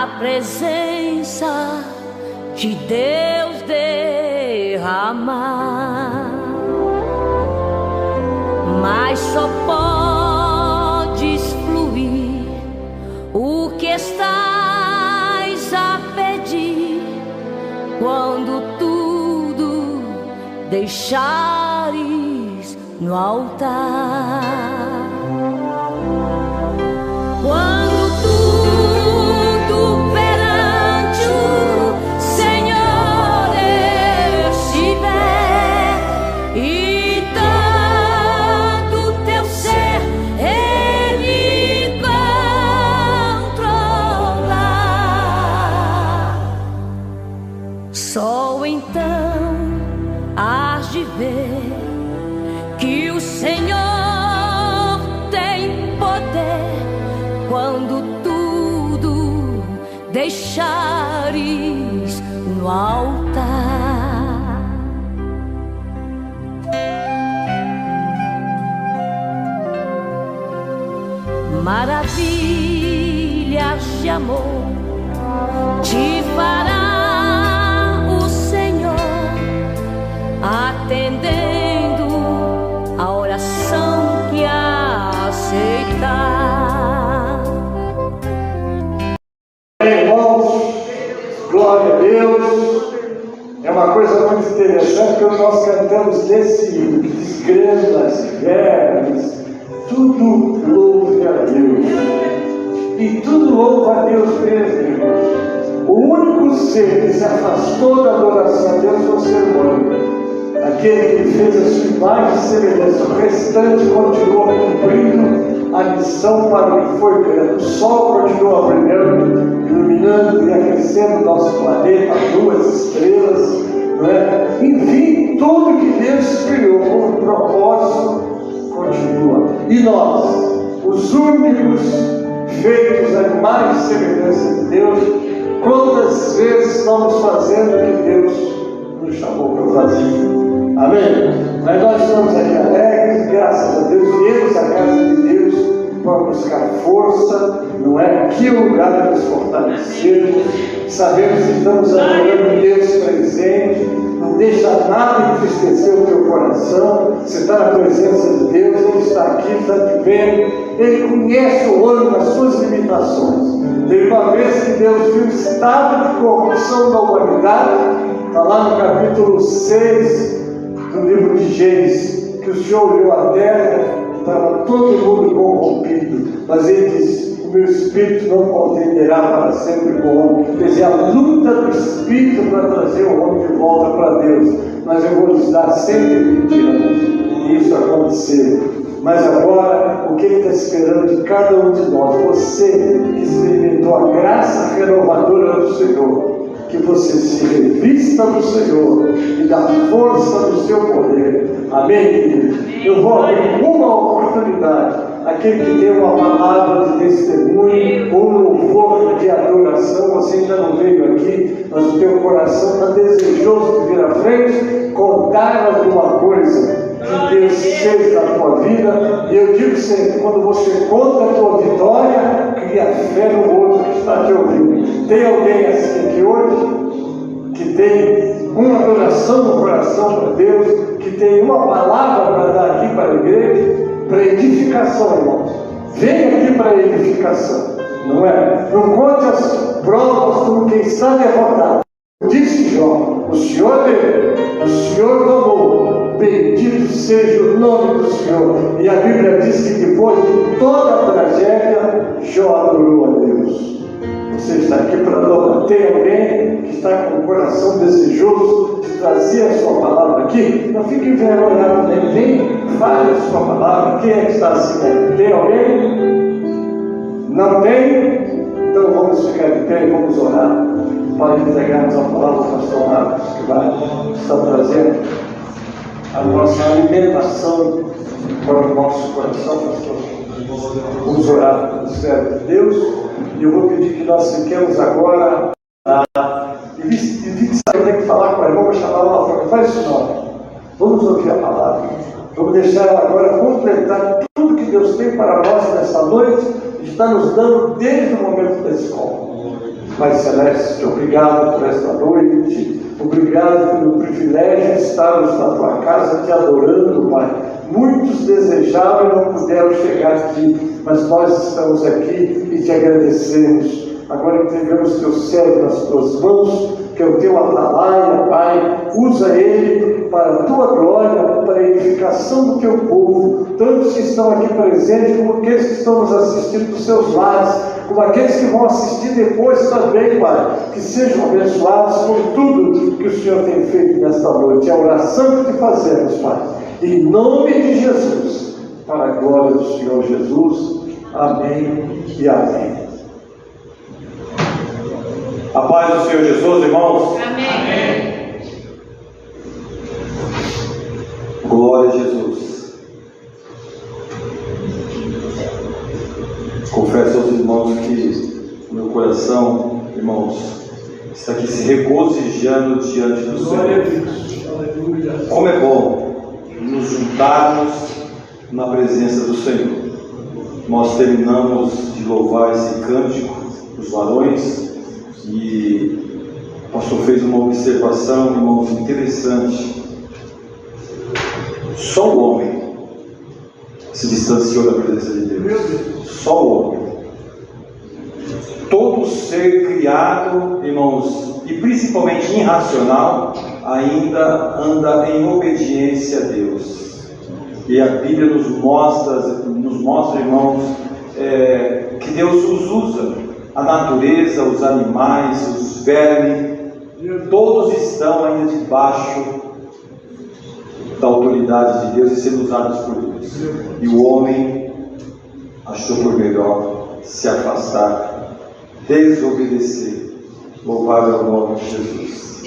a presença de Deus derramar, mas só podes fluir o que estás a pedir quando tudo deixares no altar. Quando tudo perante o Senhor estiver e todo teu ser Ele controlar, só então hás de ver que o Senhor tem poder quando tudo deixares no altar. Maravilhas de amor te fará o Senhor, atendendo a oração que aceitar. Irmãos, glória a Deus. É uma coisa muito interessante que nós cantamos desse hino, que diz: grandes vermes, tudo louve a Deus. E tudo louva a Deus mesmo, irmãos. O único ser que se afastou da adoração a Deus foi o ser humano. Aquele que fez a sua imagem e semelhança. O restante continua cumprindo a missão para o que foi criado. O sol continua brilhando, iluminando e aquecendo o nosso planeta, as duas estrelas, não é? Enfim, tudo que Deus criou como propósito continua. E nós, os únicos feitos a imagem e semelhança de Deus, quantas vezes estamos fazendo o que Deus nos chamou para fazer? Amém? Mas nós estamos aqui alegres, graças a Deus, viemos à casa de Deus para buscar força, não é? Aqui é o lugar de nos fortalecermos. Sabemos que estamos adorando Deus presente, não deixa nada entristecer o teu coração. Você está na presença de Deus, Ele está aqui, está te vendo, Ele conhece o homem nas suas limitações. Teve uma vez que Deus viu o estado de corrupção da humanidade, está lá no capítulo 6 do livro de Gênesis, que o Senhor olhou a terra, estava todo mundo corrompido, mas Ele disse: o meu espírito não contenderá para sempre com o homem. Quer dizer, a luta do espírito para trazer o homem de volta para Deus. Mas eu vou lhes dar 120 anos, e isso aconteceu. Mas agora, o que Ele está esperando de cada um de nós? Você que experimentou a graça renovadora do Senhor, que você se revista do Senhor e da força do seu poder. Amém, querido? Eu vou abrir uma oportunidade. Aquele que tem uma palavra de testemunho, ou um louvor de adoração, você ainda não veio aqui, mas o teu coração está desejoso de vir à frente, contar alguma coisa que Deus fez na tua vida. E eu digo sempre, quando você conta a tua vitória, cria fé no outro que está te ouvindo. Tem alguém assim aqui hoje, que tem uma adoração no coração para Deus, que tem uma palavra para dar aqui para a igreja, para edificação, irmãos? Vem aqui para edificação, não é? Não conte as provas como quem está derrotado. Disse Jó: o Senhor deu, o Senhor tomou, bendito seja o nome do Senhor. E a Bíblia diz que depois de toda a tragédia, Jó adorou a Deus. Você está aqui para adorar. Tem alguém que está com o coração desejoso de trazer a sua palavra aqui? Não fique envergonhado, nem vem, fale a sua palavra. Quem é que está assim? Tem alguém? Não tem? Então vamos ficar de pé e vamos orar para entregarmos a palavra ao pastor Marcos, que vai estar trazendo a nossa alimentação para o nosso coração, pastor. Vamos orar pelo servo de Deus. E eu vou pedir que nós fiquemos agora. E vi que eu tenho que falar com a irmã, vou chamar ela lá fora. Faz isso não. Vamos ouvir a palavra. Vamos deixar ela agora completar tudo que Deus tem para nós nessa noite. Está nos dando desde o momento da escola. Pai Celeste, obrigado por esta noite, obrigado pelo privilégio de estarmos na tua casa te adorando, Pai. Muitos desejaram e não puderam chegar aqui, mas nós estamos aqui e te agradecemos. Agora entregamos teu servo nas tuas mãos, que é o teu atalaia, Pai. Usa ele para a tua glória, para a edificação do teu povo, tantos que estão aqui presentes, como aqueles que estão nos assistindo dos seus lares, como aqueles que vão assistir depois também, Pai. Que sejam abençoados por tudo que o Senhor tem feito nesta noite. É a oração que te fazemos, Pai. Em nome de Jesus, para a glória do Senhor Jesus. Amém e amém. A paz do Senhor Jesus, irmãos. Amém. Glória a Jesus. Confesso aos irmãos que meu coração, irmãos, está aqui se regozijando diante do Senhor. Como é bom nos juntarmos na presença do Senhor. Nós terminamos de louvar esse cântico dos varões e o pastor fez uma observação, irmãos, interessante. Só o homem se distanciou da presença de Deus. Só o homem. Todo ser criado, irmãos, e principalmente irracional, ainda anda em obediência a Deus. E a Bíblia nos mostra, irmãos, que Deus os usa. A natureza, os animais, os vermes, todos estão ainda debaixo da autoridade de Deus e sendo usados por Deus. E o homem achou por melhor se afastar, desobedecer. Louvado é o nome de Jesus.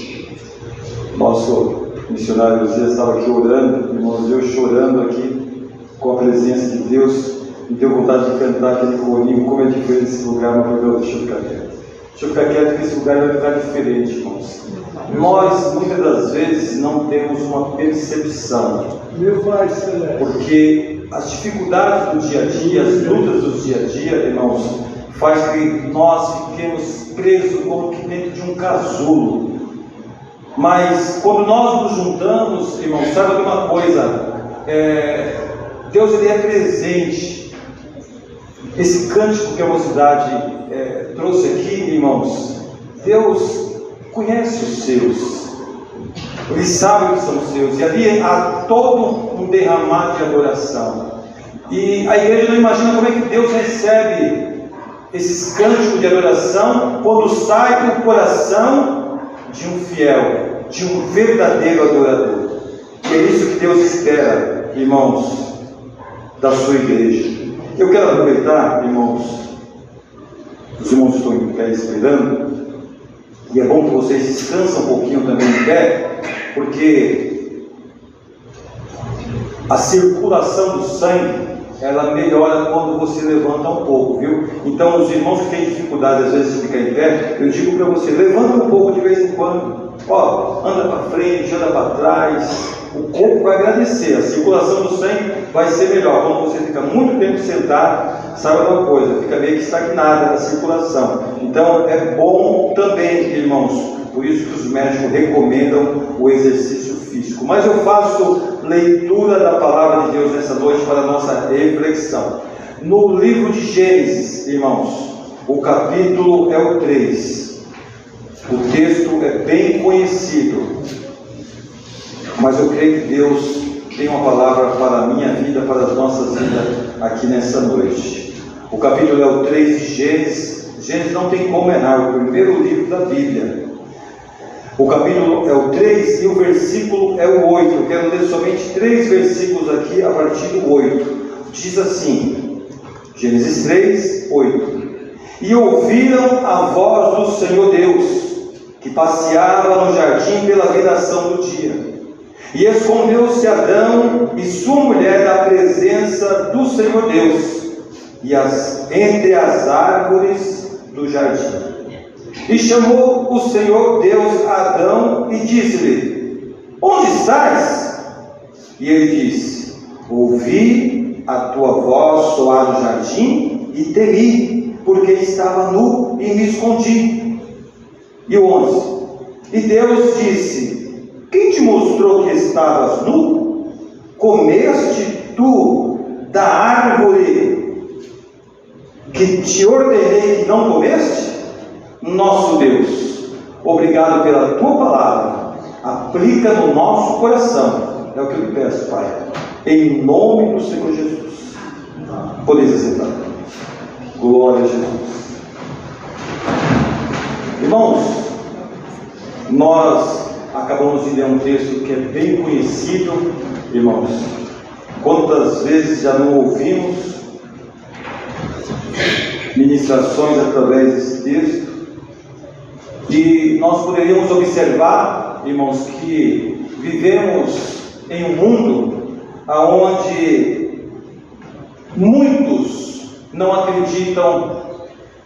Nosso missionário José estava aqui orando, irmãos, eu chorando aqui com a presença de Deus. Me deu vontade de cantar aquele corinho, como é diferente esse lugar, mas foi meu, deixa eu ficar quieto. Deixa eu ficar quieto, porque esse lugar vai ficar diferente, irmãos. Nós, muitas das vezes, não temos uma percepção. Meu Pai Celeste. Porque as dificuldades do dia a dia, as lutas do dia a dia, irmãos, faz que nós fiquemos presos como que dentro de um casulo. Mas quando nós nos juntamos, irmãos, sabe de uma coisa? Deus, ele é presente. Esse cântico que a mocidade trouxe aqui, irmãos, Deus conhece os seus, Ele sabe que são seus, e ali há todo um derramar de adoração. E a igreja não imagina como é que Deus recebe esses cânticos de adoração quando sai do coração de um fiel, de um verdadeiro adorador. E é isso que Deus espera, irmãos, da sua igreja. Eu quero aproveitar, irmãos, os irmãos estão em pé esperando, e é bom que vocês descansem um pouquinho também em pé, porque a circulação do sangue, ela melhora quando você levanta um pouco, viu? Então, os irmãos que têm dificuldade às vezes de ficar em pé, eu digo para você, levanta um pouco de vez em quando. Ó, anda para frente, anda para trás. O corpo vai agradecer, a circulação do sangue vai ser melhor. Quando você fica muito tempo sentado, sabe uma coisa, fica meio que estagnada a circulação. Então é bom também, irmãos, por isso que os médicos recomendam o exercício físico. Mas eu faço leitura da palavra de Deus nessa noite para a nossa reflexão. No livro de Gênesis, irmãos, o capítulo é o 3. O texto é bem conhecido, mas eu creio que Deus tem uma palavra para a minha vida, para as nossas vidas aqui nessa noite. O capítulo é o 3 de Gênesis. Gênesis não tem como errar, é o primeiro livro da Bíblia. O capítulo é o 3 e o versículo é o 8. Eu quero ler somente 3 versículos aqui a partir do 8. Diz assim, Gênesis 3, 8. E ouviram a voz do Senhor Deus, que passeava no jardim pela viração do dia. E escondeu-se Adão e sua mulher da presença do Senhor Deus, entre as árvores do jardim. E chamou o Senhor Deus a Adão e disse-lhe: onde estás? E ele disse: ouvi a tua voz soar no jardim e temi, porque estava nu e me escondi. E o 11: E Deus disse: Quem te mostrou que estavas nu? Comeste tu da árvore que te ordenei que não comeste? Nosso Deus, obrigado pela tua palavra. Aplica no nosso coração. É o que eu lhe peço, Pai, em nome do Senhor Jesus. Podeis sentar. Glória a Jesus. Irmãos, nós acabamos de ler um texto que é bem conhecido, irmãos. Quantas vezes já não ouvimos ministrações através desse texto? E nós poderíamos observar, irmãos, que vivemos em um mundo onde muitos não acreditam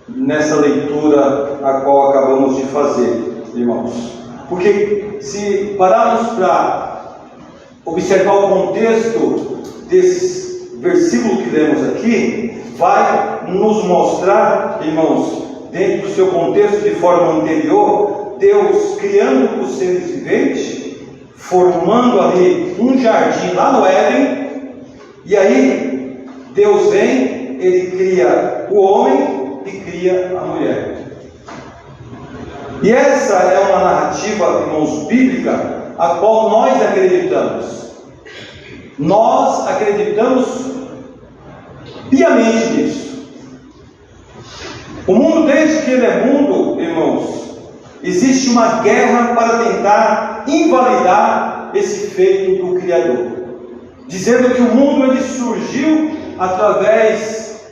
nessa leitura a qual acabamos de fazer, irmãos. Porque se pararmos para observar o contexto desse versículo que lemos aqui, vai nos mostrar, irmãos, dentro do seu contexto de forma anterior, Deus criando os seres viventes, formando ali um jardim lá no Éden, e aí Deus vem, Ele cria o homem e cria a mulher. E essa é uma narrativa, irmãos, bíblica, a qual nós acreditamos. Nós acreditamos piamente nisso. O mundo, desde que ele é mundo, irmãos, existe uma guerra para tentar invalidar esse feito do Criador, dizendo que o mundo ele surgiu através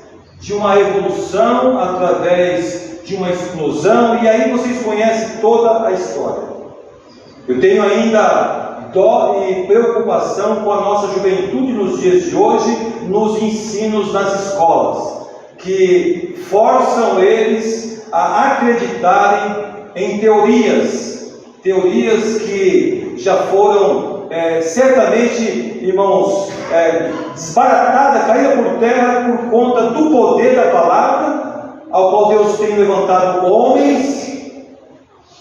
de uma evolução, através de uma explosão, e aí vocês conhecem toda a história. Eu tenho ainda dó e preocupação com a nossa juventude nos dias de hoje, nos ensinos nas escolas, que forçam eles a acreditarem em teorias que já foram certamente, irmãos, desbaratadas, caídas por terra por conta do poder da palavra, ao qual Deus tem levantado homens,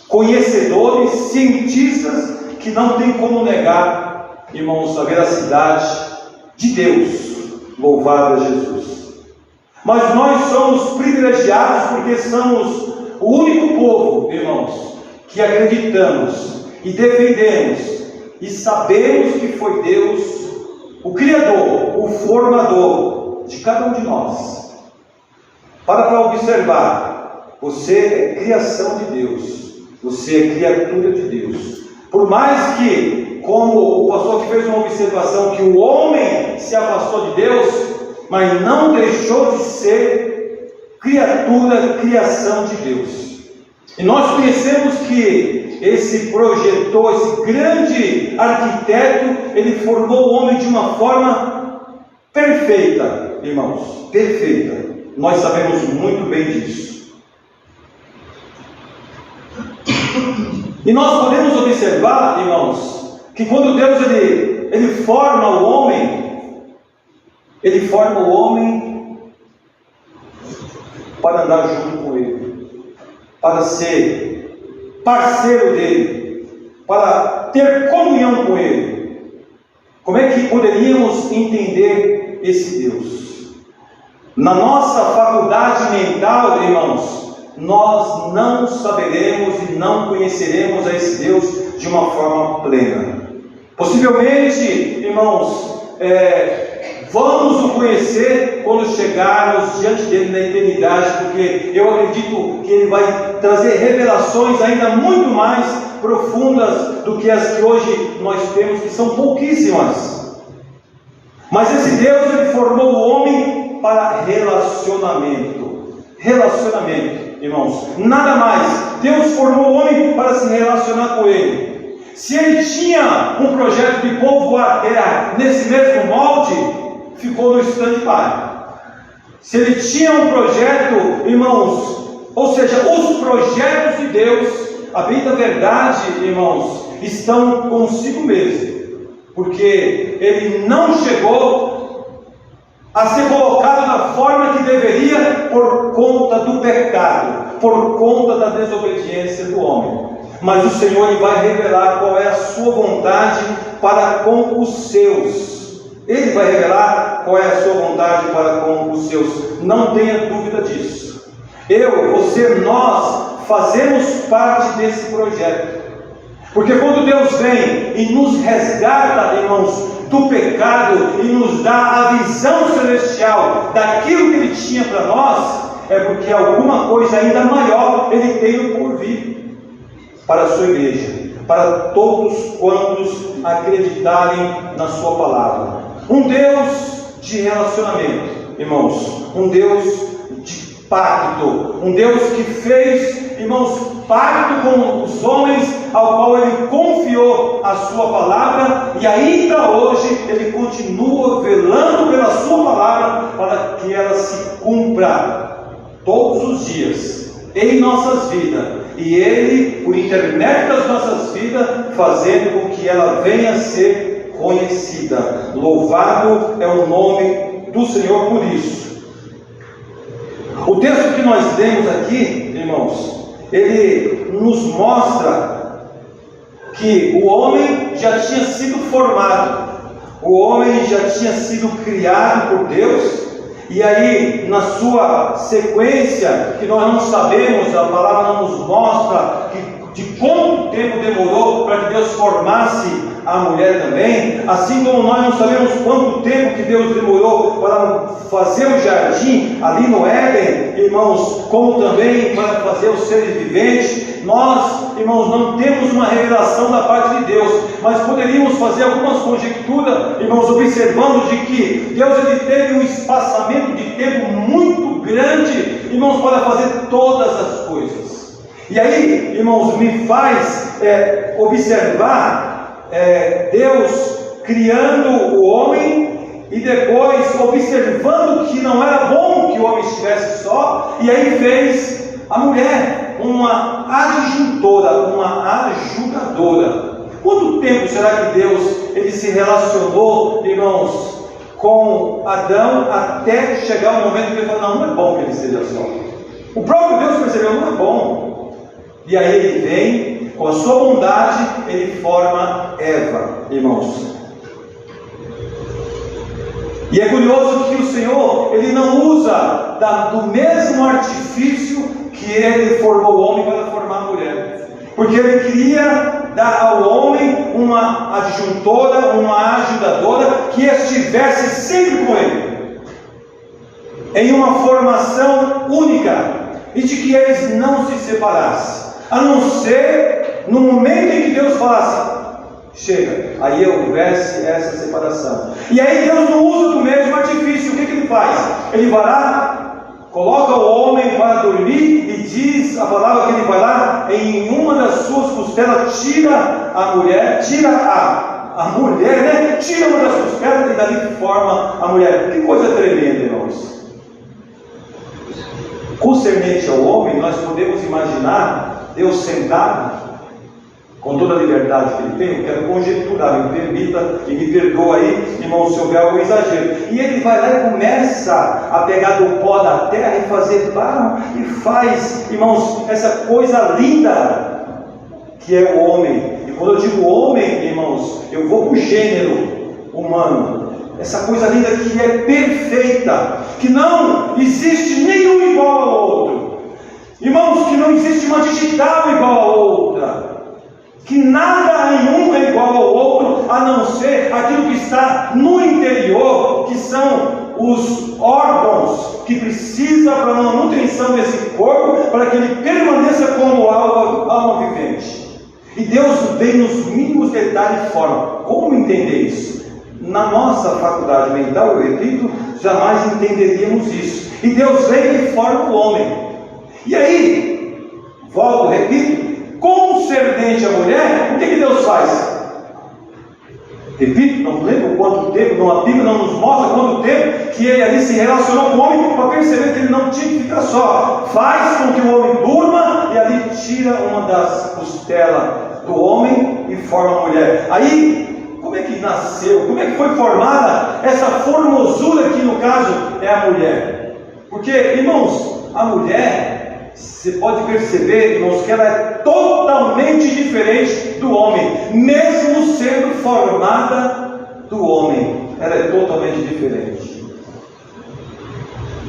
conhecedores, cientistas, que não tem como negar, irmãos, a veracidade de Deus. Louvado é Jesus. Mas nós somos privilegiados porque somos o único povo, irmãos, que acreditamos e defendemos e sabemos que foi Deus, o Criador, o formador de cada um de nós. Para observar, você é criação de Deus, você é criatura de Deus. Por mais que, como o pastor que fez uma observação, que o homem se afastou de Deus, mas não deixou de ser criatura, criação de Deus. E nós conhecemos que esse projetor, esse grande arquiteto, ele formou o homem de uma forma perfeita, irmãos, perfeita. Nós sabemos muito bem disso. E nós podemos observar, irmãos, que quando Deus ele forma o homem, Ele forma o homem para andar junto com Ele, para ser parceiro dEle, para ter comunhão com Ele. Como é que poderíamos entender esse Deus? Na nossa faculdade mental, irmãos, nós não saberemos e não conheceremos a esse Deus de uma forma plena. Possivelmente, irmãos, vamos o conhecer quando chegarmos diante dele na eternidade, porque eu acredito que ele vai trazer revelações ainda muito mais profundas do que as que hoje nós temos, que são pouquíssimas. Mas esse Deus, ele formou o homem para relacionamento, irmãos, nada mais. Deus formou o homem para se relacionar com ele. Se ele tinha um projeto de povoar a terra nesse mesmo molde, ficou no stand-by. Se ele tinha um projeto, irmãos, ou seja, os projetos de Deus, a bem da verdade, irmãos, estão consigo mesmo, porque ele não chegou a ser colocado da forma que deveria por conta do pecado. por conta da desobediência do homem. Mas o Senhor ele vai revelar qual é a sua vontade para com os seus. Ele vai revelar qual é a sua vontade para com os seus. Não tenha dúvida disso. Eu, você, nós fazemos parte desse projeto. Porque quando Deus vem e nos resgata, irmãos, do pecado e nos dá a visão celestial daquilo que Ele tinha para nós, é porque alguma coisa ainda maior Ele tem por vir para a sua igreja, para todos quantos acreditarem na sua palavra. Um Deus de relacionamento, irmãos, um Deus de pacto, um Deus que fez, irmãos, pacto com os homens, ao qual Ele confiou a sua palavra, e ainda hoje Ele continua velando pela sua palavra, para que ela se cumpra todos os dias, em nossas vidas, e Ele, por intermédio das nossas vidas, fazendo com que ela venha a ser conhecida. Louvado é o nome do Senhor por isso. O texto que nós lemos aqui, irmãos, ele nos mostra que o homem já tinha sido formado, o homem já tinha sido criado por Deus, e aí na sua sequência, que nós não sabemos, a palavra não nos mostra de quanto tempo demorou para que Deus formasse a mulher também, assim como nós não sabemos quanto tempo que Deus demorou para fazer o jardim ali no Éden, irmãos, como também para fazer os seres viventes. Nós, irmãos, não temos uma revelação da parte de Deus, mas poderíamos fazer algumas conjecturas, irmãos, observando de que Deus ele teve um espaçamento de tempo muito grande, irmãos, para fazer todas as coisas. E aí, irmãos, me faz observar Deus criando o homem e depois observando que não era bom que o homem estivesse só, e aí fez a mulher uma adjuntora, uma ajudadora. Quanto tempo será que Deus ele se relacionou, irmãos, com Adão até chegar o momento que ele falou: não é bom que ele esteja só. O próprio Deus percebeu: não é bom. E aí ele vem, com a sua bondade, ele forma Eva, irmãos. E é curioso que o Senhor, ele não usa do mesmo artifício que ele formou o homem para formar a mulher. Porque ele queria dar ao homem uma adjuntora, uma ajudadora, que estivesse sempre com ele, em uma formação única, e de que eles não se separassem. A não ser no momento em que Deus falasse: chega, aí houvesse essa separação. E aí Deus não usa do mesmo artifício. O que ele faz? Ele vai lá, coloca o homem para dormir, e diz a palavra que ele vai lá, em uma das suas costelas, tira a mulher, tira a mulher, né? Tira uma das costelas e dali forma a mulher. Que coisa tremenda, irmãos. Concernente ao homem, nós podemos imaginar Deus sentado, com toda a liberdade que ele tem. Eu quero conjecturar, me permita e me perdoa aí, irmão, se houver algum exagero. E ele vai lá e começa a pegar do pó da terra e fazer barro, e faz, irmãos, essa coisa linda que é o homem. E quando eu digo homem, irmãos, eu vou para o gênero humano. Essa coisa linda que é perfeita, que não existe nenhum igual ao outro. Irmãos, que não existe uma digital igual a outra, que nada em um é igual ao outro, a não ser aquilo que está no interior, que são os órgãos que precisa para a manutenção desse corpo, para que ele permaneça como alma vivente. E Deus vem nos mínimos detalhes e forma. Como entender isso? Na nossa faculdade mental, eu repito, jamais entenderíamos isso. E Deus vem e forma o homem. E aí, volto, repito, concernente à mulher, o que Deus faz? Repito, não lembro quanto tempo, a Bíblia não nos mostra quanto tempo que ele ali se relacionou com o homem, para perceber que ele não tinha que ficar só. Faz com que o homem durma, e ali tira uma das costelas do homem e forma a mulher. Aí, como é que nasceu, como é que foi formada essa formosura que no caso é a mulher? Porque, irmãos, a mulher, você pode perceber, irmãos, que ela é totalmente diferente do homem, mesmo sendo formada do homem, ela é totalmente diferente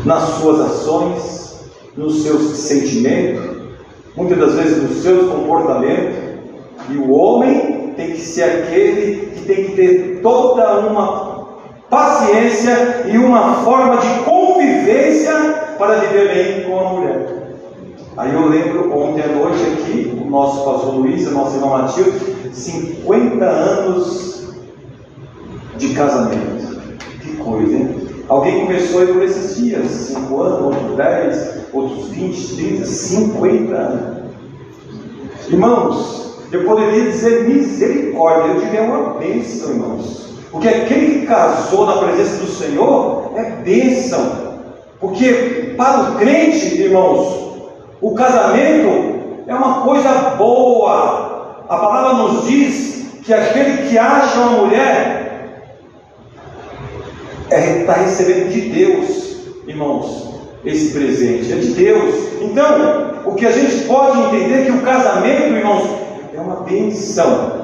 nas suas ações, nos seus sentimentos, muitas das vezes nos seus comportamentos. E o homem tem que ser aquele que tem que ter toda uma paciência e uma forma de convivência para viver bem com a mulher. Aí eu lembro ontem à noite aqui, o nosso pastor Luiz, a nossa irmã Matilde, 50 anos de casamento. Que coisa, hein? Alguém começou aí por esses dias, 5 anos, outros 10, outros 20, 30, 50 anos. Irmãos, eu poderia dizer misericórdia, eu diria uma bênção, irmãos. Porque aquele que casou na presença do Senhor é bênção. Porque para o crente, irmãos, o casamento é uma coisa boa. A palavra nos diz que aquele que acha uma mulher está recebendo de Deus, irmãos, esse presente, é de Deus. Então, o que a gente pode entender é que o casamento, irmãos, é uma bênção.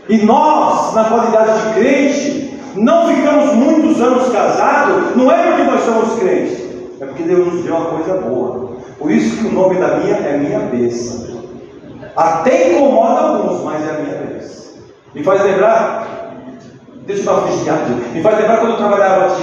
E nós, na qualidade de crente, não ficamos muitos anos casados, não é porque nós somos crentes, é porque Deus nos deu uma coisa boa. Por isso que o nome da minha é minha bênção. Até incomoda alguns, mas é a minha bênção. Me faz lembrar, deixa eu dar uma vigiada, me faz lembrar quando eu trabalhava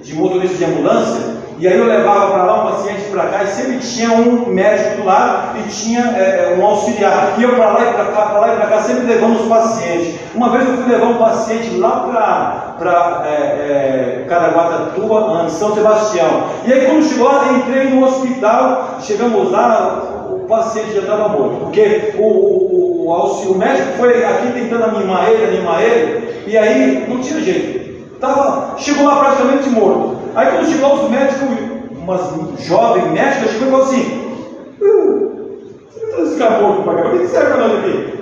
de motorista de ambulância, e aí eu levava para lá um paciente para cá, e sempre tinha um médico do lado e tinha um auxiliar. E eu para lá e para cá, para lá e para cá, sempre levando os pacientes. Uma vez eu fui levar um paciente lá para Caraguatatuba, em São Sebastião. E aí quando chegou lá, entrei no hospital, chegamos lá, o paciente já estava morto. Porque o médico foi aqui tentando animar ele, e aí não tinha jeito. Chegou lá praticamente morto. Aí quando chegou os médicos, uma jovem médica chegou e falou assim: você não ficar morto para cá, o que serve para nós aqui?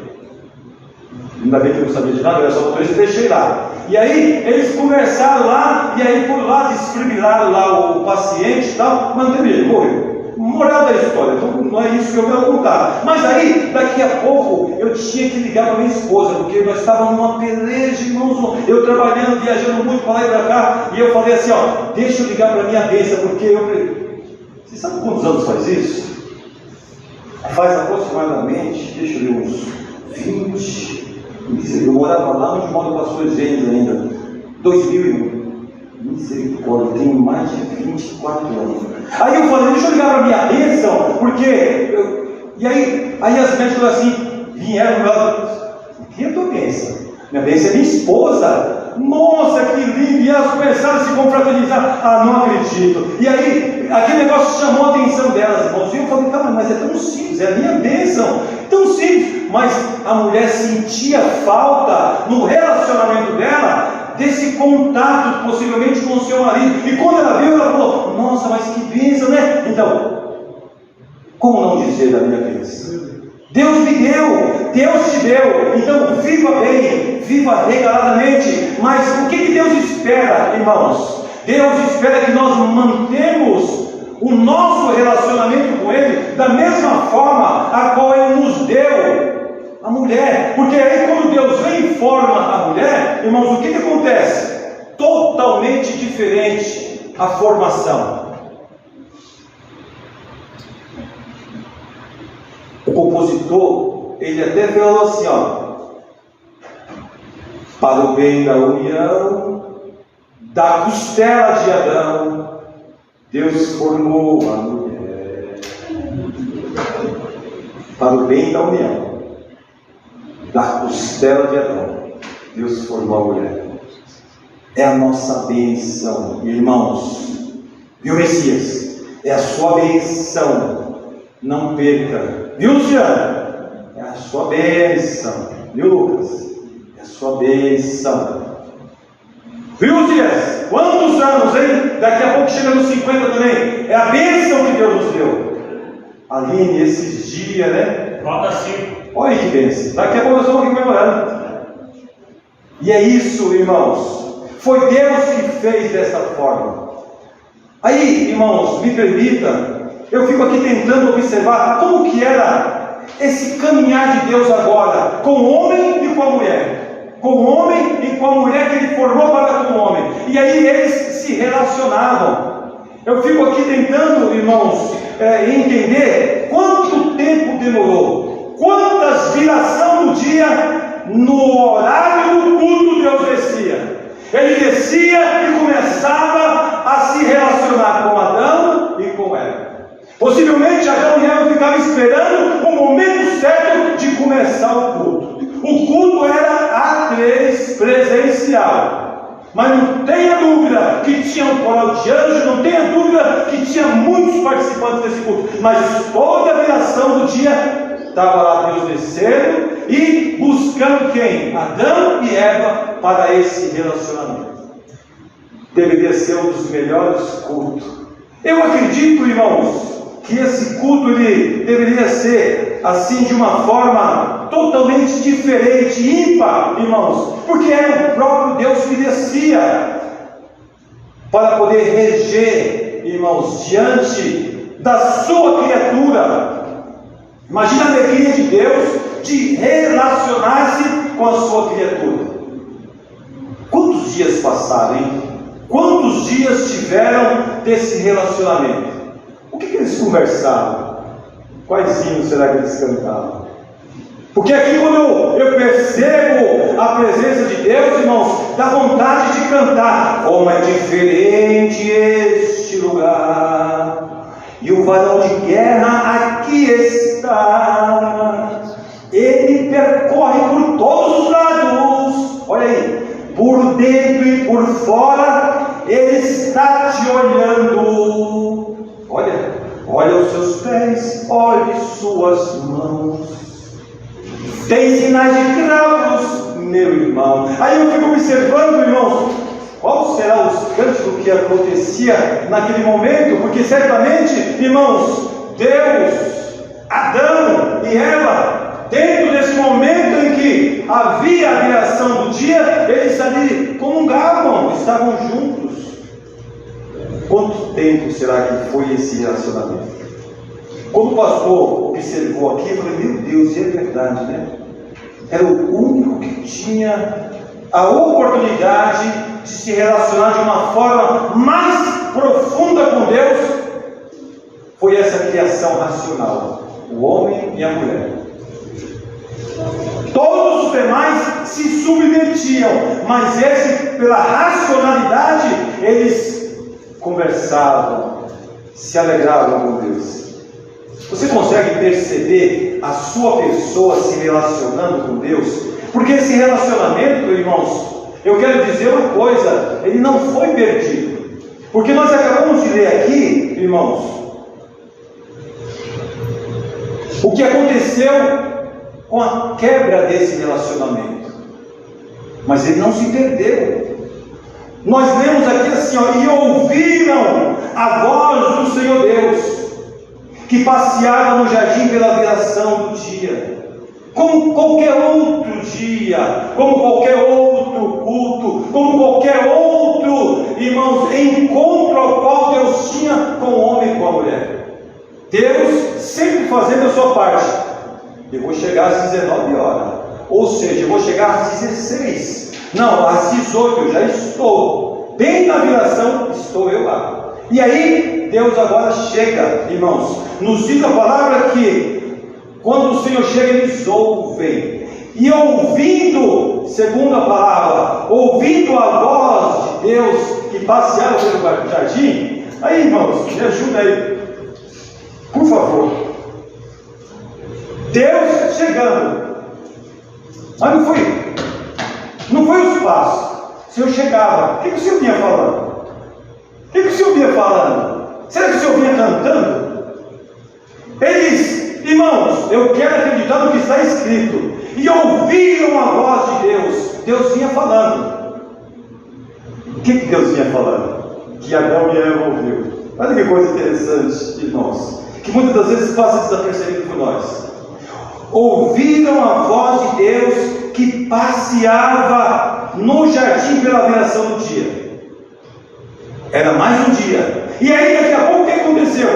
Ainda bem que eu não sabia de nada, eu era só motorista e deixei lá. E aí eles conversaram lá, e aí por lá desfibrilaram lá o paciente e tal, mas não teve jeito, morreu. Moral da história, então não é isso que eu quero contar. Mas aí, daqui a pouco, eu tinha que ligar para minha esposa, porque nós estávamos numa peleja, irmãos, eu trabalhando, viajando muito para lá e para cá, e eu falei assim, ó, deixa eu ligar para minha bênção, porque eu... Você sabe quantos anos faz isso? Faz aproximadamente, deixa eu ver, uns 20, eu morava lá onde mora o pastor Gênesis ainda, 2001. Misericórdia, tenho mais de 24 anos. Aí eu falei, deixa eu ligar para minha bênção, porque e aí as médicas assim vieram lá, quem é tua bênção? Minha bênção é minha esposa. Nossa, que lindo! E elas começaram a se confraternizar. Ah, não acredito. E aí aquele negócio chamou a atenção delas, irmãos. E eu falei, tá, mas é tão simples, é a minha bênção, tão simples. Mas a mulher sentia falta no relacionamento dela desse contato, possivelmente com o seu marido. E quando ela viu, ela falou, nossa, mas que bênção, né? Então, como não dizer da minha bênção? Deus me deu, Deus te deu. Então, viva bem, viva regaladamente. Mas o que Deus espera, irmãos? Deus espera que nós mantemos o nosso relacionamento com Ele da mesma forma a qual Ele nos deu a mulher. Porque aí quando Deus vem e forma a mulher, irmãos, o que acontece? Totalmente diferente a formação. O compositor, ele até falou assim, ó, para o bem da união, da costela de Adão, Deus formou a mulher. Para o bem da união, da costela de Adão, Deus formou a mulher. É a nossa bênção, irmãos. Viu, Messias? É a sua bênção. Não perca. Viu, Luciano? É a sua bênção. Viu, Lucas? É a sua bênção. Viu, Lucias? Quantos anos, hein? Daqui a pouco chega nos 50 também. É a bênção que Deus nos deu. Aline, esses dias, né? Falta 5. Olha que bênção. Daqui a pouco nós estamos aqui comemorando. E é isso, irmãos. Foi Deus que fez dessa forma. Aí, irmãos, me permita eu fico aqui tentando observar como que era esse caminhar de Deus agora, com o homem e com a mulher. Com o homem e com a mulher que Ele formou para com o homem. E aí eles se relacionavam. Eu fico aqui tentando, irmãos, entender quanto tempo demorou. Quantas viração do dia, no horário do culto Deus descia. Ele descia e começava a se relacionar com Adão e com Eva. Possivelmente Adão e Eva ficavam esperando o momento certo de começar o culto. O culto era a 3 presencial. Mas não tenha dúvida que tinha um coral de anjos, não tenha dúvida que tinha muitos participantes desse culto. Mas toda a viração do dia estava lá Deus descendo e buscando quem? Adão e Eva para esse relacionamento. Deveria ser um dos melhores cultos. Eu acredito, irmãos, que esse culto ele deveria ser assim de uma forma totalmente diferente, ímpar, irmãos, porque era o próprio Deus que descia para poder reger, irmãos, diante da sua criatura. Imagina a alegria de Deus de relacionar-se com a sua criatura. Quantos dias passaram, hein? Quantos dias tiveram desse relacionamento? O que eles conversavam? Quais hinos será que eles cantavam? Porque aqui quando eu percebo a presença de Deus, irmãos, dá vontade de cantar. Como é diferente este lugar, e o varão de guerra aqui está. Ele percorre por todos os lados. Olha aí, por dentro e por fora, Ele está te olhando. Olha os seus pés, olhe suas mãos. Tem sinais de cravos, meu irmão. Aí eu fico observando, irmãos, qual será os cânticos que acontecia naquele momento? Porque certamente, irmãos, Deus, Adão e Eva, dentro desse momento em que havia a viração do dia, eles ali comungavam, estavam juntos. Quanto tempo será que foi esse relacionamento? Quando o pastor observou aqui, eu falei, meu Deus, e é verdade, né? Era o único que tinha a oportunidade de se relacionar de uma forma mais profunda com Deus. Foi essa criação racional, o homem e a mulher. Todos os demais se submetiam, mas esse, pela racionalidade, eles conversavam, se alegravam com Deus. Você consegue perceber a sua pessoa se relacionando com Deus? Porque esse relacionamento, irmãos, eu quero dizer uma coisa, ele não foi perdido. Porque nós acabamos de ler aqui, irmãos, o que aconteceu com a quebra desse relacionamento. Mas ele não se perdeu. Nós lemos aqui assim, e ouviram a voz do Senhor Deus, que passeava no jardim pela viração do dia. Como qualquer outro dia, como qualquer outro culto, como qualquer outro, irmãos, encontro ao qual Deus tinha com o homem e com a mulher. Deus sempre fazendo a sua parte. Eu vou chegar às 19 horas, ou seja, eu vou chegar às 16. Não, às 18 eu já estou. Bem na viração, estou eu lá. E aí, Deus agora chega, irmãos. Nos diz a palavra que, quando o Senhor chega, eles ouvem. E ouvindo, segundo a palavra, ouvindo a voz de Deus que passeava pelo jardim. Aí, irmãos, me ajuda aí, por favor. Deus chegando. Mas não foi os passos. O Senhor chegava. O que o Senhor vinha falando? O que o Senhor vinha falando? Será que o Senhor vinha cantando? Eles, irmãos, eu quero acreditar no que está escrito. E ouviram a voz de Deus. Deus vinha falando. O que Deus vinha falando? Que Adão e Eva ouviu. Olha que coisa interessante, irmãos, que muitas das vezes passa desapercebido por nós. Ouviram a voz de Deus que passeava no jardim pela viração do dia. Era mais um dia. E aí daqui a pouco o que aconteceu?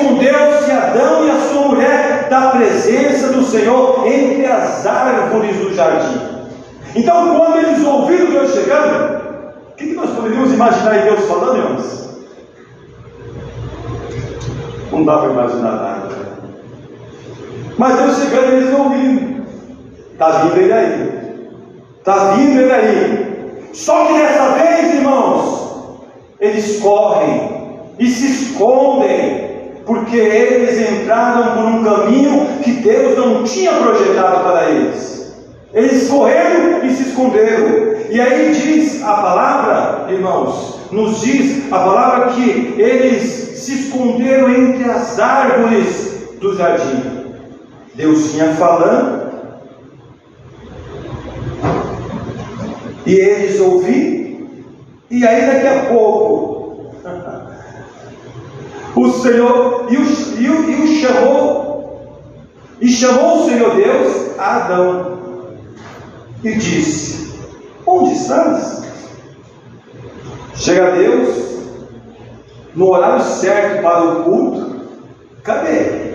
escondeu-se Adão e a sua mulher da presença do Senhor entre as árvores do jardim. Então, quando eles ouviram Deus chegando, o que nós poderíamos imaginar Deus falando, irmãos? Não dá para imaginar nada. Mas Deus chegando e eles ouvindo. Está vindo ele aí. Está vindo ele aí. Só que dessa vez, irmãos, eles correm e se escondem, porque eles entraram por um caminho que Deus não tinha projetado para eles. Eles correram e se esconderam. E aí diz a palavra, irmãos, nos diz a palavra que eles se esconderam entre as árvores do jardim. Deus vinha falando, e eles ouviram, e aí daqui a pouco o Senhor chamou o Senhor Deus a Adão e disse: onde estás? Chega Deus no horário certo para o culto. Cadê?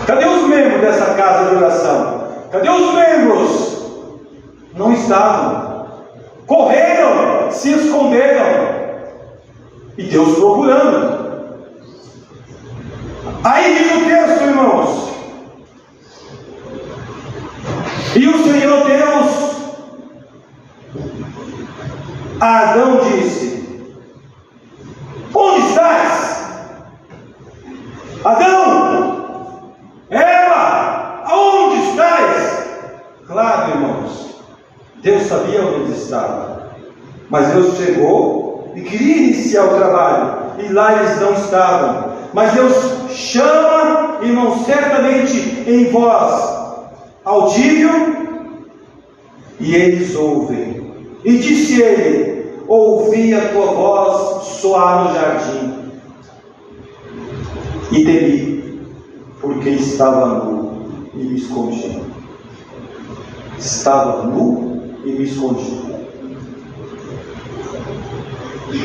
Cadê os membros dessa casa de oração? Cadê os membros? Não estavam. Correram, se esconderam. E Deus procurando. Aí diz o texto, irmãos. E o Senhor Deus a Adão disse: onde estás? Adão! Eva! Aonde estás? Claro, irmãos, Deus sabia onde eles estavam, mas Deus chegou e queria iniciar o trabalho, e lá eles não estavam. Mas Deus chama, irmãos, certamente em voz audível, e eles ouvem. E disse ele: ouvi a tua voz soar no jardim, e temi, porque estava nu e me escondi. Estava nu e me escondi.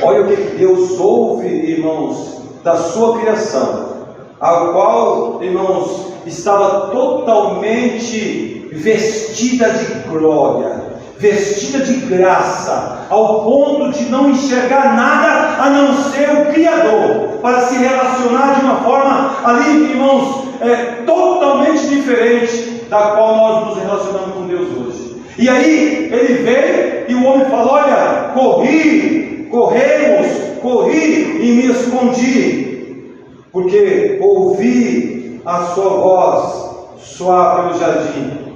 Olha o que Deus ouve, irmãos, da sua criação, a qual, irmãos, estava totalmente vestida de glória, vestida de graça, ao ponto de não enxergar nada a não ser o Criador, para se relacionar de uma forma ali, irmãos, totalmente diferente da qual nós nos relacionamos com Deus hoje. E aí ele veio e o homem falou: olha, corri e me escondi, porque ouvi a sua voz soar pelo jardim.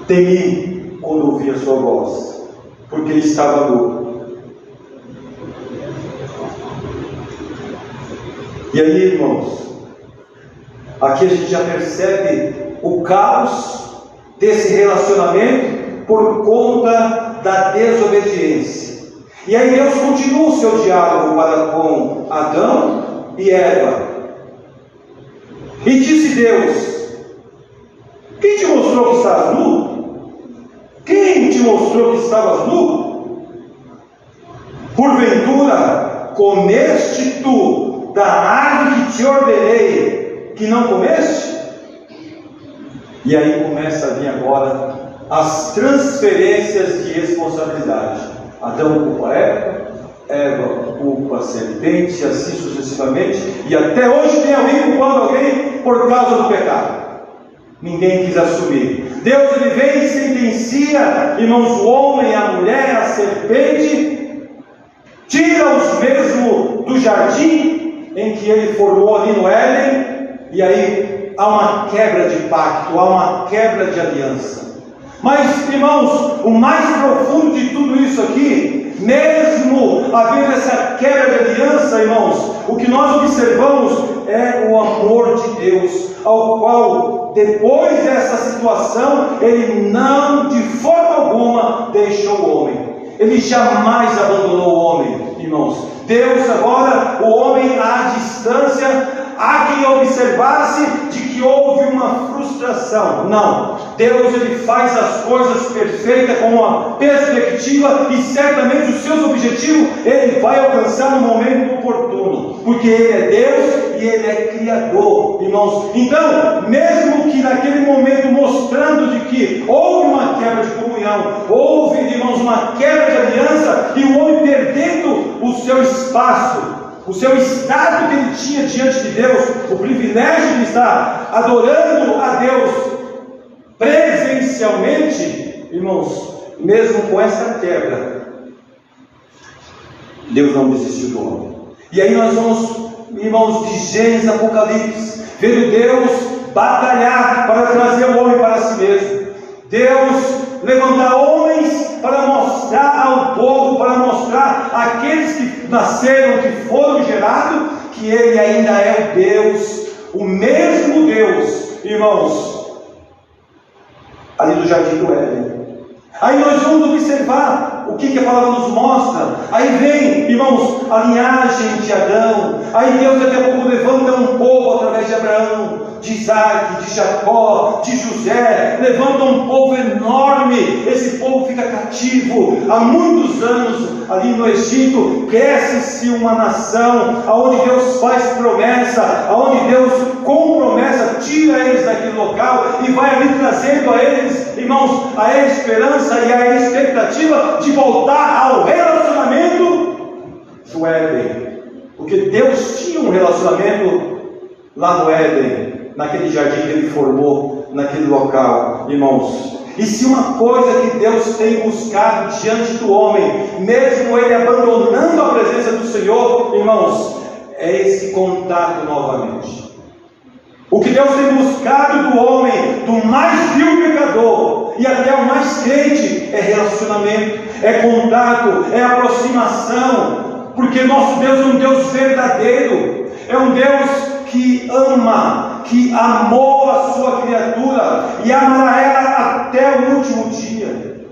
Temi quando ouvi a sua voz, porque ele estava nu. E aí, irmãos, aqui a gente já percebe o caos desse relacionamento por conta da desobediência. E aí Deus continua o seu diálogo para com Adão e Eva. E disse Deus: quem te mostrou que estavas nu? Quem te mostrou que estavas nu? Porventura comeste tu da árvore que te ordenei que não comeste? E aí começa a vir agora as transferências de responsabilidade. Adão culpa a Eva culpa a serpente, e assim sucessivamente. E até hoje tem alguém culpando alguém por causa do pecado. Ninguém quis assumir. Deus ele vem e sentencia, irmãos, o homem, a mulher, a serpente, tira-os mesmo do jardim em que ele formou ali no Éden, e aí há uma quebra de pacto, há uma quebra de aliança. Mas, irmãos, o mais profundo de tudo isso aqui, mesmo havendo essa quebra de aliança, irmãos, o que nós observamos é o amor de Deus, ao qual, depois dessa situação, Ele não, de forma alguma, deixou o homem. Ele jamais abandonou o homem, irmãos. Deus agora, o homem à distância, há quem observasse de que houve uma frustração. Não. Deus, Ele faz as coisas perfeitas com uma perspectiva, e certamente os seus objetivos Ele vai alcançar no momento oportuno, porque Ele é Deus e Ele é Criador, irmãos. Então, mesmo que naquele momento mostrando de que houve uma quebra de comunhão, houve, irmãos, uma quebra de aliança, e o homem perdendo o seu espaço, o seu estado que ele tinha diante de Deus, o privilégio de estar adorando a Deus presencialmente, irmãos, mesmo com essa quebra, Deus não desistiu do homem. E aí nós vamos, irmãos, de Gênesis, Apocalipse, vendo Deus batalhar para trazer o homem para si mesmo. Deus levantar homens para mostrar ao povo, para mostrar àqueles que nasceram, que foram gerados, que Ele ainda é o Deus, o mesmo Deus, irmãos, ali do Jardim do Éden. Aí nós vamos observar o que a palavra nos mostra. Aí vem, irmãos, a linhagem de Adão. Aí Deus daqui a pouco levanta um povo através de Abraão, de Isaac, de Jacó, de José. Levanta um povo enorme. Esse povo fica cativo há muitos anos ali no Egito. Cresce-se uma nação, aonde Deus faz promessa, aonde Deus com promessa tira eles daquele local e vai ali trazendo a eles, irmãos, a esperança e a expectativa de voltar ao relacionamento do Éden, porque Deus tinha um relacionamento lá no Éden, naquele jardim que Ele formou, naquele local, irmãos. E se uma coisa que Deus tem buscado diante do homem, mesmo ele abandonando a presença do Senhor, irmãos, é esse contato novamente. O que Deus tem buscado do homem, do mais vil pecador e até o mais crente, é relacionamento, é contato, é aproximação, porque nosso Deus é um Deus verdadeiro, é um Deus que ama, que amou a sua criatura e amará ela até o último dia.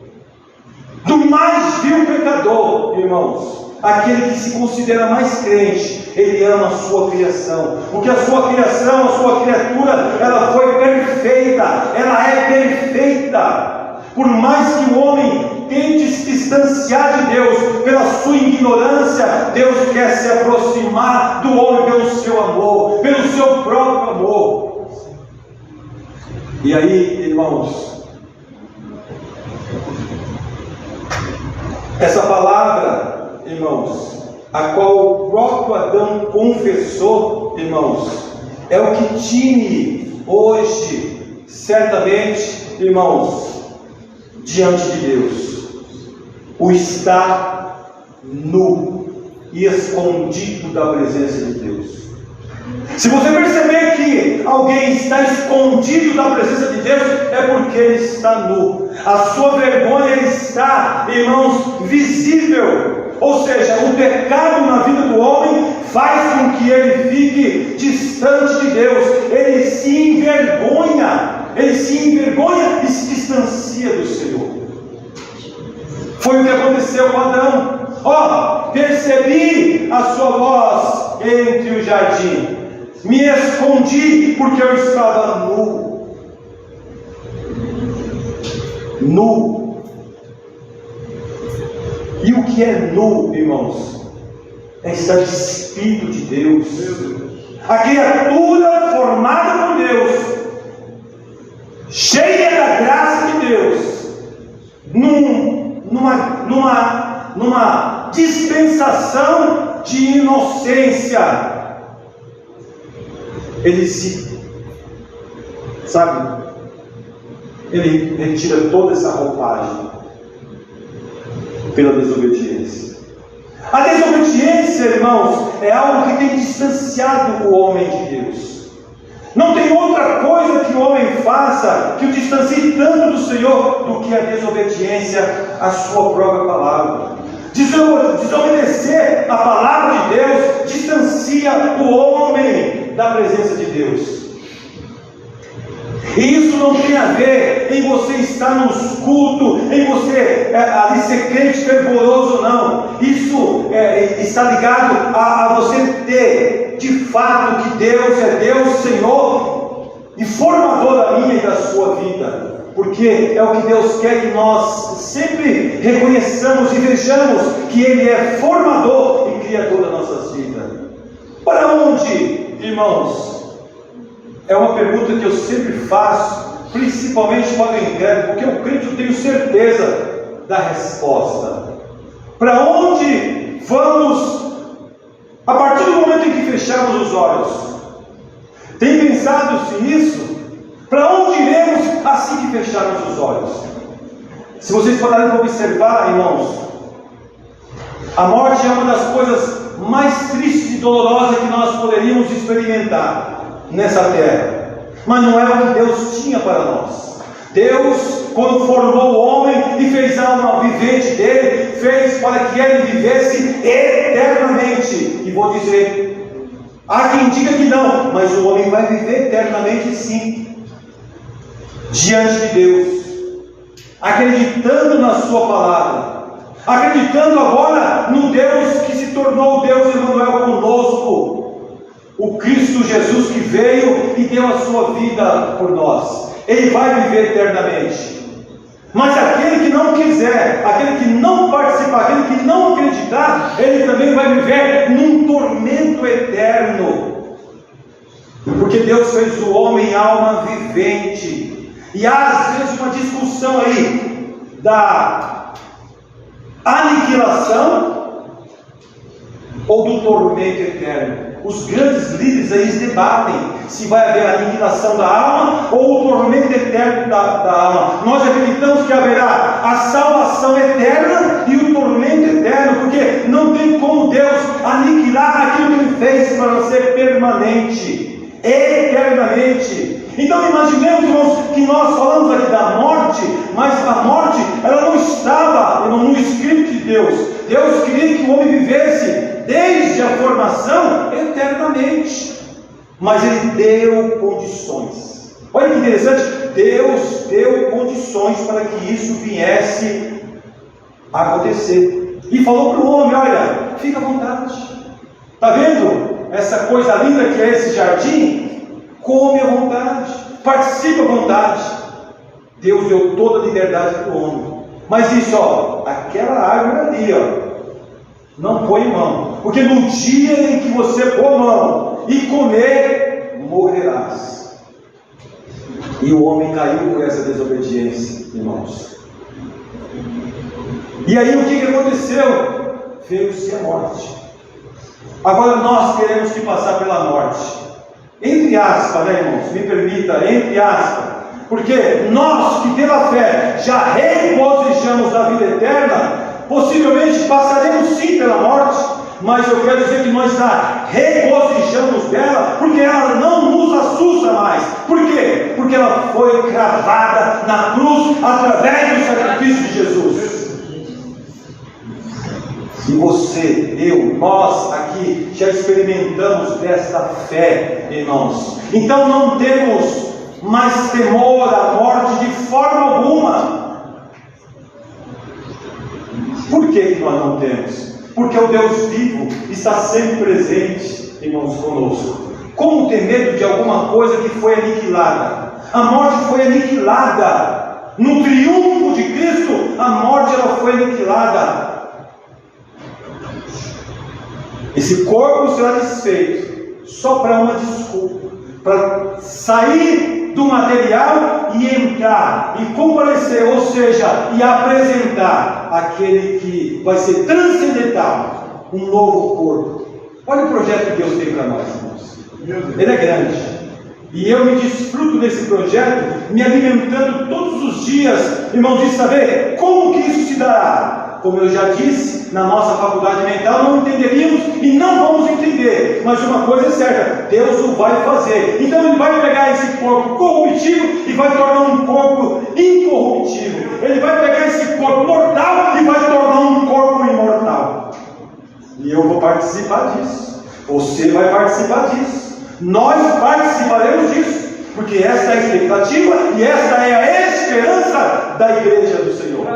Do mais vil pecador, irmãos, aquele que se considera mais crente, ele ama a sua criação, porque a sua criação, a sua criatura, ela foi perfeita, ela é perfeita. Por mais que o homem tente se distanciar de Deus pela sua ignorância, Deus quer se aproximar do homem pelo seu amor, pelo seu próprio amor. E aí, irmãos, essa palavra, irmãos, a qual o próprio Adão confessou, irmãos, é o que tine hoje, certamente, irmãos, diante de Deus, o estar nu e escondido da presença de Deus. Se você perceber que alguém está escondido da presença de Deus, é porque ele está nu. A sua vergonha está, irmãos, visível. Ou seja, o pecado na vida do homem faz com que ele fique distante de Deus. Ele se envergonha e se distancia do Senhor. Foi o que aconteceu com Adão. Percebi a sua voz entre o jardim, me escondi porque eu estava nu. E o que é nu, irmãos? É estar despido de Deus. A criatura formada por Deus, cheia da graça de Deus, numa dispensação de inocência, ele ele retira toda essa roupagem pela desobediência. A desobediência, irmãos, é algo que tem distanciado o homem de Deus. Não tem outra coisa que o homem faça que o distancie tanto do Senhor do que a desobediência à sua própria palavra. Desobedecer a palavra de Deus distancia o homem da presença de Deus. E isso não tem a ver em você estar nos cultos, em você ali ser crente fervoroso ou não. Isso está ligado a você ter de fato que Deus é Deus, Senhor e formador da minha e da sua vida. porque é o que Deus quer que nós sempre reconheçamos e vejamos que Ele é formador e criador das nossas vidas. Para onde, irmãos? É uma pergunta que eu sempre faço, principalmente para o inquérito, porque eu creio que eu tenho certeza da resposta. Para onde vamos a partir do momento em que fechamos os olhos? Tem pensado nisso? Para onde iremos assim que fecharmos os olhos? Se vocês pararem para observar, irmãos, a morte é uma das coisas mais tristes e dolorosas que nós poderíamos experimentar nessa terra. Mas não é o que Deus tinha para nós. Deus, quando formou o homem e fez a alma vivente dele, fez para que ele vivesse eternamente. E vou dizer, há quem diga que não, mas o homem vai viver eternamente sim, diante de Deus, acreditando na sua palavra, acreditando agora no Deus que se tornou Deus Emmanuel conosco, o Cristo Jesus que veio e deu a sua vida por nós. Ele vai viver eternamente. Mas aquele que não quiser, aquele que não participar, aquele que não acreditar, ele também vai viver num tormento eterno, porque Deus fez o homem alma vivente. E há às vezes uma discussão aí da aniquilação ou do tormento eterno. Os grandes líderes aí debatem se vai haver a aniquilação da alma ou o tormento eterno da alma. Nós acreditamos que haverá a salvação eterna e o tormento eterno, porque não tem como Deus aniquilar aquilo que Ele fez para ser permanente, eternamente. Então imaginemos, irmãos, que nós falamos aqui da morte, mas a morte ela não estava no escrito de Deus. Deus queria que o homem vivesse desde a formação eternamente, mas Ele deu condições. Olha que interessante, Deus deu condições para que isso viesse a acontecer, e falou para o homem: olha, fica à vontade, está vendo essa coisa linda que é esse jardim? Come à vontade, participe à vontade. Deus deu toda a liberdade para o homem, mas isso, aquela árvore ali, não põe mão, porque no dia em que você pôr mão e comer, morrerás. E o homem caiu por essa desobediência, irmãos. E aí o que aconteceu? Veio-se a morte. Agora nós teremos que passar pela morte, entre aspas, né, irmãos? Me permita, entre aspas, porque nós que pela fé já regozijamos da vida eterna, possivelmente passaremos sim pela morte, mas eu quero dizer que nós já regozijamos dela, porque ela não nos assusta mais. Por quê? Porque ela foi cravada na cruz através do sacrifício de Jesus. E você, eu, nós aqui já experimentamos desta fé, irmãos. Então não temos mais temor à morte de forma alguma. Por que nós não temos? Porque o Deus vivo está sempre presente, irmãos, conosco. Como ter medo de alguma coisa que foi aniquilada? A morte foi aniquilada. No triunfo de Cristo, a morte ela foi aniquilada. Esse corpo será desfeito só para uma desculpa, para sair do material e entrar e comparecer, ou seja, e apresentar aquele que vai ser transcendental, um novo corpo. Olha o projeto que Deus tem para nós, irmãos. Ele é grande, e eu me desfruto desse projeto, me alimentando todos os dias, irmãos, de saber como que isso se dará. Como eu já disse, na nossa faculdade mental não entenderíamos e não vamos entender, mas uma coisa é certa, Deus o vai fazer. Então Ele vai pegar esse corpo corruptível e vai tornar um corpo incorruptível. Ele vai pegar esse corpo mortal e vai tornar um corpo imortal. E eu vou participar disso, você vai participar disso, nós participaremos disso, porque esta é a expectativa e esta é a esperança da igreja do Senhor.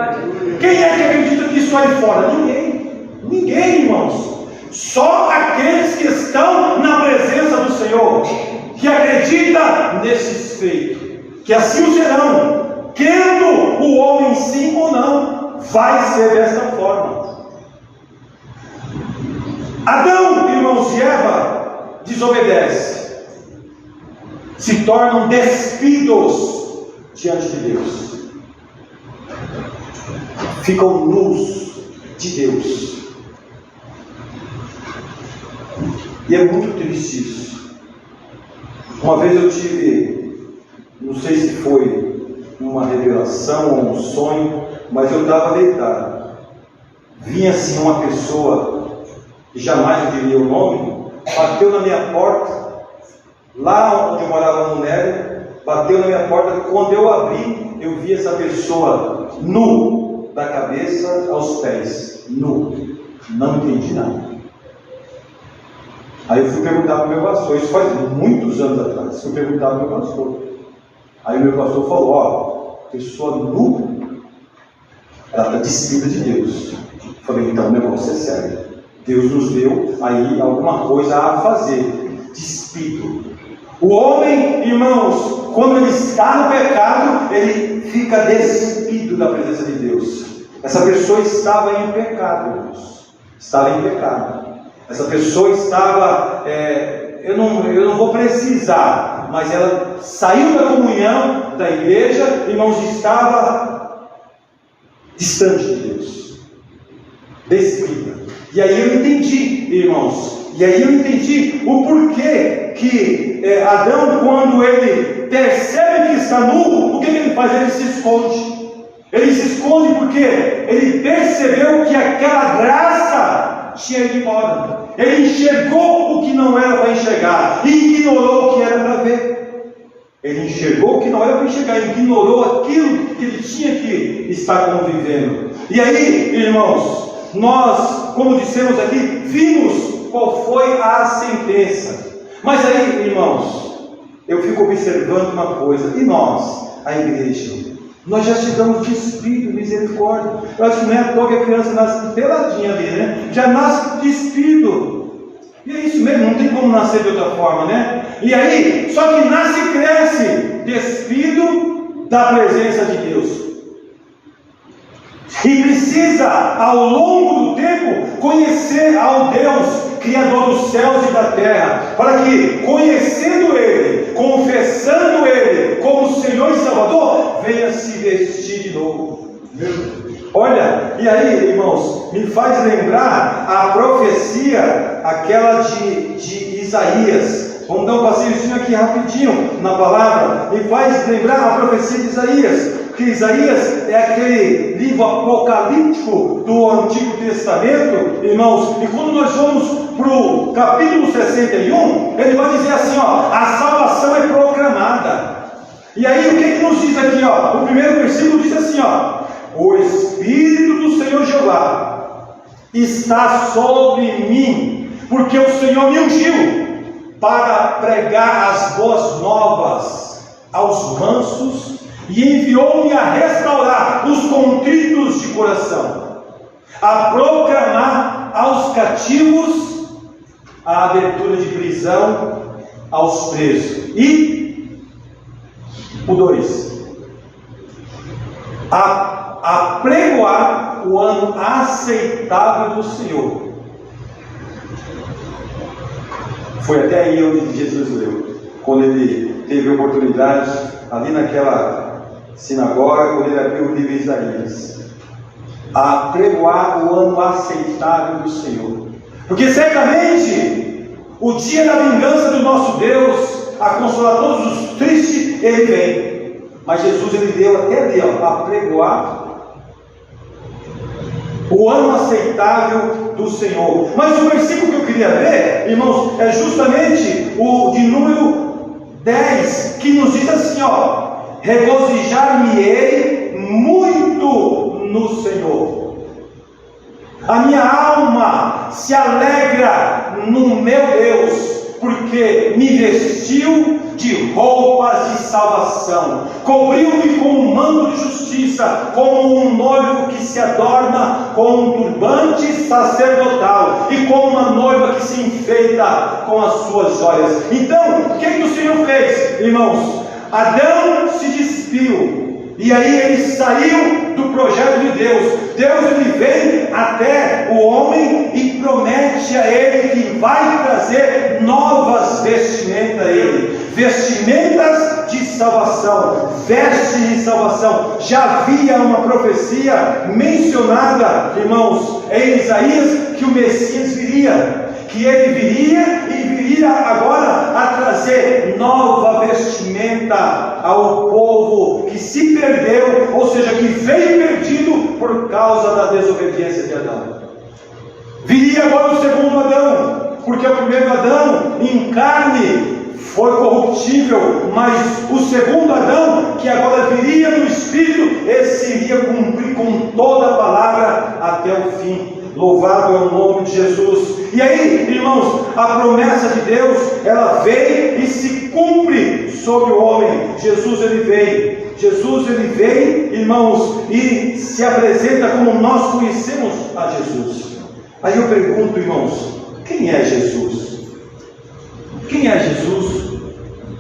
Quem é que acredita nisso aí fora? Ninguém. Ninguém, irmãos. Só aqueles que estão na presença do Senhor, que acreditam nesses feitos, que assim o serão. crendo o homem sim ou não, vai ser desta forma. Adão, irmãos, e Eva desobedece, se tornam despidos diante de Deus, ficam nus de Deus. E é muito triste isso. Uma vez eu tive, não sei se foi uma revelação ou um sonho, mas eu estava deitado. Vinha assim uma pessoa, que jamais eu diria o nome, bateu na minha porta, lá onde eu morava no Nélio, bateu na minha porta. Quando eu abri, eu vi essa pessoa nu, da cabeça aos pés, nu, não entendi nada. Aí eu fui perguntar para o meu pastor, isso faz muitos anos atrás, fui perguntar para o meu pastor. Aí o meu pastor falou, ó, pessoa nu, ela está despida de Deus. Eu falei, então o negócio é sério. Deus nos deu aí alguma coisa a fazer, despido. O homem, irmãos, quando ele está no pecado, ele fica despido da presença de Deus. Essa pessoa estava em pecado, irmãos. Estava em pecado. Essa pessoa estava, eu não vou precisar, mas ela saiu da comunhão da igreja, irmãos, estava distante de Deus, despida. E aí eu entendi, irmãos, o porquê que Adão, quando ele percebe que está nu, o que ele faz? Ele se esconde. Ele se esconde porque ele percebeu que aquela graça tinha ido embora. Ele enxergou o que não era para enxergar e ignorou o que era para ver. Ele enxergou o que não era para enxergar e ignorou aquilo que ele tinha que estar convivendo. E aí, irmãos, nós, como dissemos aqui, vimos qual foi a sentença. Mas aí, irmãos, eu fico observando uma coisa. E nós, a igreja, nós já chegamos despido, misericórdia. Eu acho que não é à toa que a criança nasce peladinha ali, né? Já nasce despido. E é isso mesmo, não tem como nascer de outra forma, né? E aí, só que nasce e cresce despido da presença de Deus. E precisa, ao longo do tempo, conhecer ao Deus, Criador dos céus e da terra, para que, conhecendo Ele, confessando Ele como Senhor e Salvador, venha se vestir de novo. Olha, e aí, irmãos, me faz lembrar a profecia, aquela de Isaías. Vamos dar um passeiozinho aqui rapidinho na palavra. Me faz lembrar a profecia de Isaías, que Isaías é aquele livro apocalíptico do Antigo Testamento, irmãos. E quando nós vamos para o capítulo 61, ele vai dizer assim, ó, a salvação é proclamada. E aí o que nos diz aqui, ó? O primeiro versículo diz assim, ó: o Espírito do Senhor Jeová está sobre mim, porque o Senhor me ungiu para pregar as boas novas aos mansos e enviou-me a restaurar os contritos de coração, a proclamar aos cativos a abertura de prisão aos presos. E o 2, a pregoar o ano aceitável do Senhor. Foi até aí onde Jesus leu, quando ele teve a oportunidade, ali naquela sinagoga, quando ele abriu o livro de Isaías, a pregoar o ano aceitável do Senhor. Porque certamente o dia da vingança do nosso Deus, a consolar todos os tristes, ele vem. Mas Jesus, ele deu até ali, ó, a pregoar o ano aceitável do Senhor. Mas o versículo que eu queria ver, irmãos, é justamente o de número 10, que nos diz assim, ó: regozijar-me-ei muito no Senhor. A minha alma se alegra no meu Deus, porque me vestiu de roupas de salvação, cobriu-me com um manto de justiça, como um noivo que se adorna com um turbante sacerdotal, e como uma noiva que se enfeita com as suas joias. Então, o que o Senhor fez, irmãos? Adão se despiu, E aí ele saiu do projeto de Deus. Deus ele vem até o homem e promete a ele que vai trazer novas vestimentas a ele. Vestimentas de salvação, vestes de salvação. Já havia uma profecia mencionada, irmãos, em Isaías, que o Messias viria, que ele viria e viria agora a trazer nova vestimenta ao povo que se perdeu, ou seja, que veio perdido por causa da desobediência de Adão. Viria agora o segundo Adão, porque o primeiro Adão em carne foi corruptível, mas o segundo Adão, que agora viria no Espírito, esse iria cumprir com toda a palavra até o fim. Louvado é o nome de Jesus. E aí, irmãos, a promessa de Deus, ela vem e se cumpre sobre o homem. Jesus ele vem, irmãos, e se apresenta como nós conhecemos a Jesus. Aí eu pergunto, irmãos, quem é Jesus? Quem é Jesus?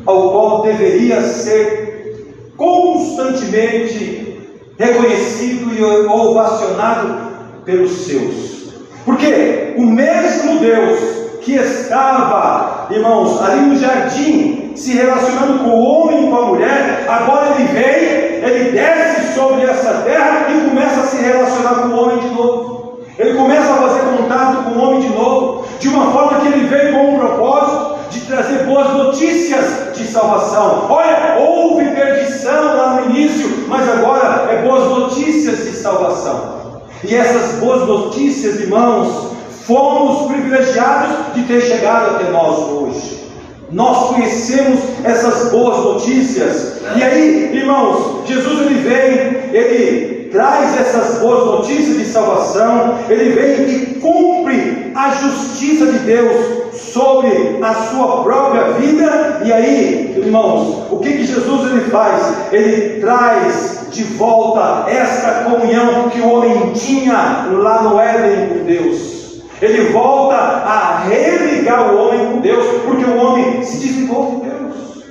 Ao qual deveria ser constantemente reconhecido e ovacionado pelos seus. Porque o mesmo Deus que estava, irmãos, ali no jardim, se relacionando com o homem e com a mulher, agora ele vem, ele desce sobre essa terra e começa a se relacionar com o homem de novo. Ele começa a fazer contato com o homem de novo, de uma forma que ele veio com um propósito de trazer boas notícias de salvação. Olha, houve perdição lá no início, mas agora é boas notícias de salvação. E essas boas notícias, irmãos, fomos privilegiados de ter chegado até nós hoje. Nós conhecemos essas boas notícias. E aí, irmãos, Jesus ele vem, ele traz essas boas notícias de salvação. Ele vem e cumpre a justiça de Deus sobre a sua própria vida. E aí, irmãos, o que Jesus ele faz? Ele traz de volta esta comunhão que o homem tinha lá no Éden com Deus. Ele volta a religar o homem com Deus, porque o homem se desligou de Deus.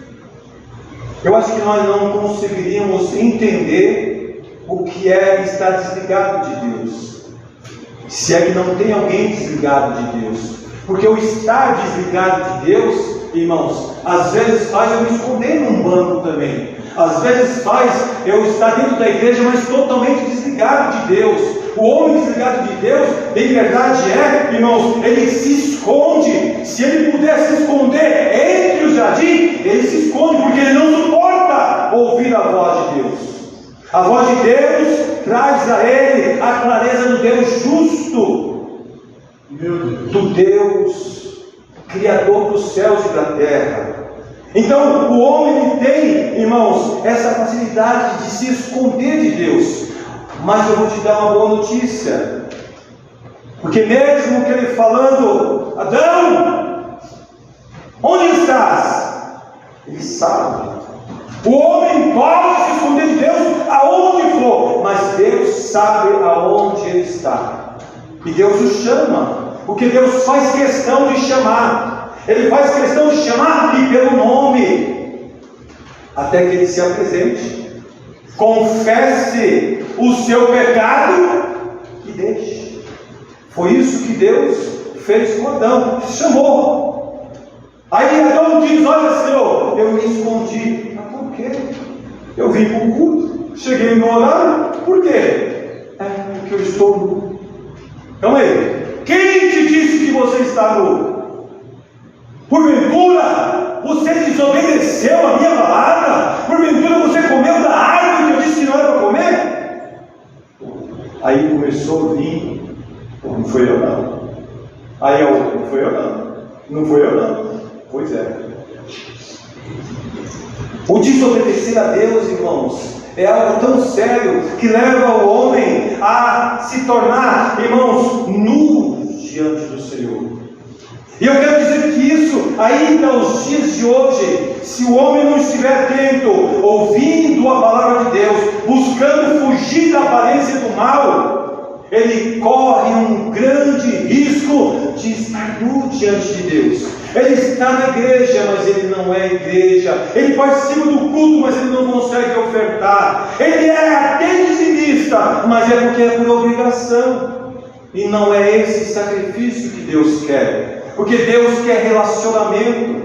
Eu acho que nós não conseguiríamos entender o que é estar desligado de Deus, se é que não tem alguém desligado de Deus. Porque o estar desligado de Deus, irmãos, às vezes faz eu me esconder num banco também. Às vezes faz eu estar dentro da igreja, mas totalmente desligado de Deus. O homem desligado de Deus, em verdade irmãos, ele se esconde. Se ele pudesse se esconder entre o jardim, ele se esconde, porque ele não suporta ouvir a voz de Deus. A voz de Deus traz a ele a clareza do Deus justo, do Deus Criador dos céus e da terra. Então o homem tem, irmãos, essa facilidade de se esconder de Deus. Mas eu vou te dar uma boa notícia, porque mesmo que ele falando, Adão, onde estás? Ele sabe. O homem pode se esconder de Deus aonde for, mas Deus sabe aonde ele está. E Deus o chama, porque Deus faz questão de chamar. Ele faz questão de chamar e pelo nome, até que ele se apresente. Confesse o seu pecado e deixe. Foi isso que Deus fez com Adão, chamou. Aí Adão diz, olha Senhor, eu me escondi. Mas por quê? Eu vim para o culto, cheguei no horário, por quê? Porque eu estou nu. Calma aí, quem te disse que você está nu? Porventura você desobedeceu a minha palavra? Porventura você comeu da árvore que eu disse que não era para comer? Aí começou a vir, não foi eu não. Aí eu, não foi eu não. Não foi eu não. Pois é. O desobedecer a Deus, irmãos, é algo tão sério que leva o homem a se tornar, irmãos, nus diante do Senhor. E eu quero dizer que isso, ainda aos dias de hoje, se o homem não estiver atento, ouvindo a palavra de Deus, buscando fugir da aparência do mal, ele corre um grande risco de estar nu diante de Deus. Ele está na igreja, mas ele não é igreja. Ele participa do culto, mas ele não consegue ofertar. Ele é até dizimista, mas é porque é por obrigação. E não é esse sacrifício que Deus quer. Porque Deus quer relacionamento.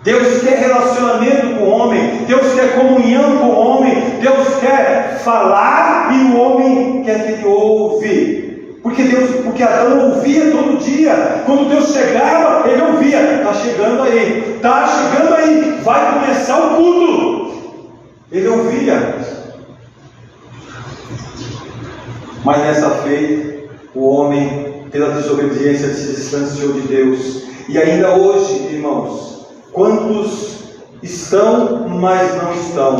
Deus quer relacionamento com o homem. Deus quer comunhão com o homem. Deus quer falar e o homem quer que ele ouve. Porque Adão ouvia todo dia. Quando Deus chegava, ele ouvia. Está chegando aí. Está chegando aí. Vai começar o culto. Ele ouvia. Mas nessa feita, o homem, pela desobediência, se distanciou de Deus. E ainda hoje, irmãos, quantos estão, mas não estão?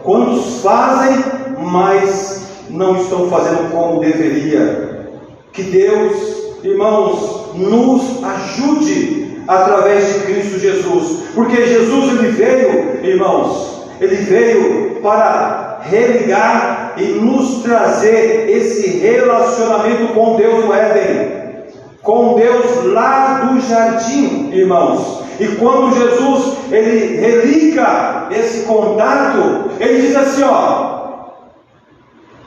Quantos fazem, mas não estão fazendo como deveria? Que Deus, irmãos, nos ajude através de Cristo Jesus. Porque Jesus, ele veio, irmãos, ele veio para religar e nos trazer esse relacionamento com Deus no Éden, com Deus lá do jardim, irmãos. E quando Jesus, ele religa esse contato, ele diz assim,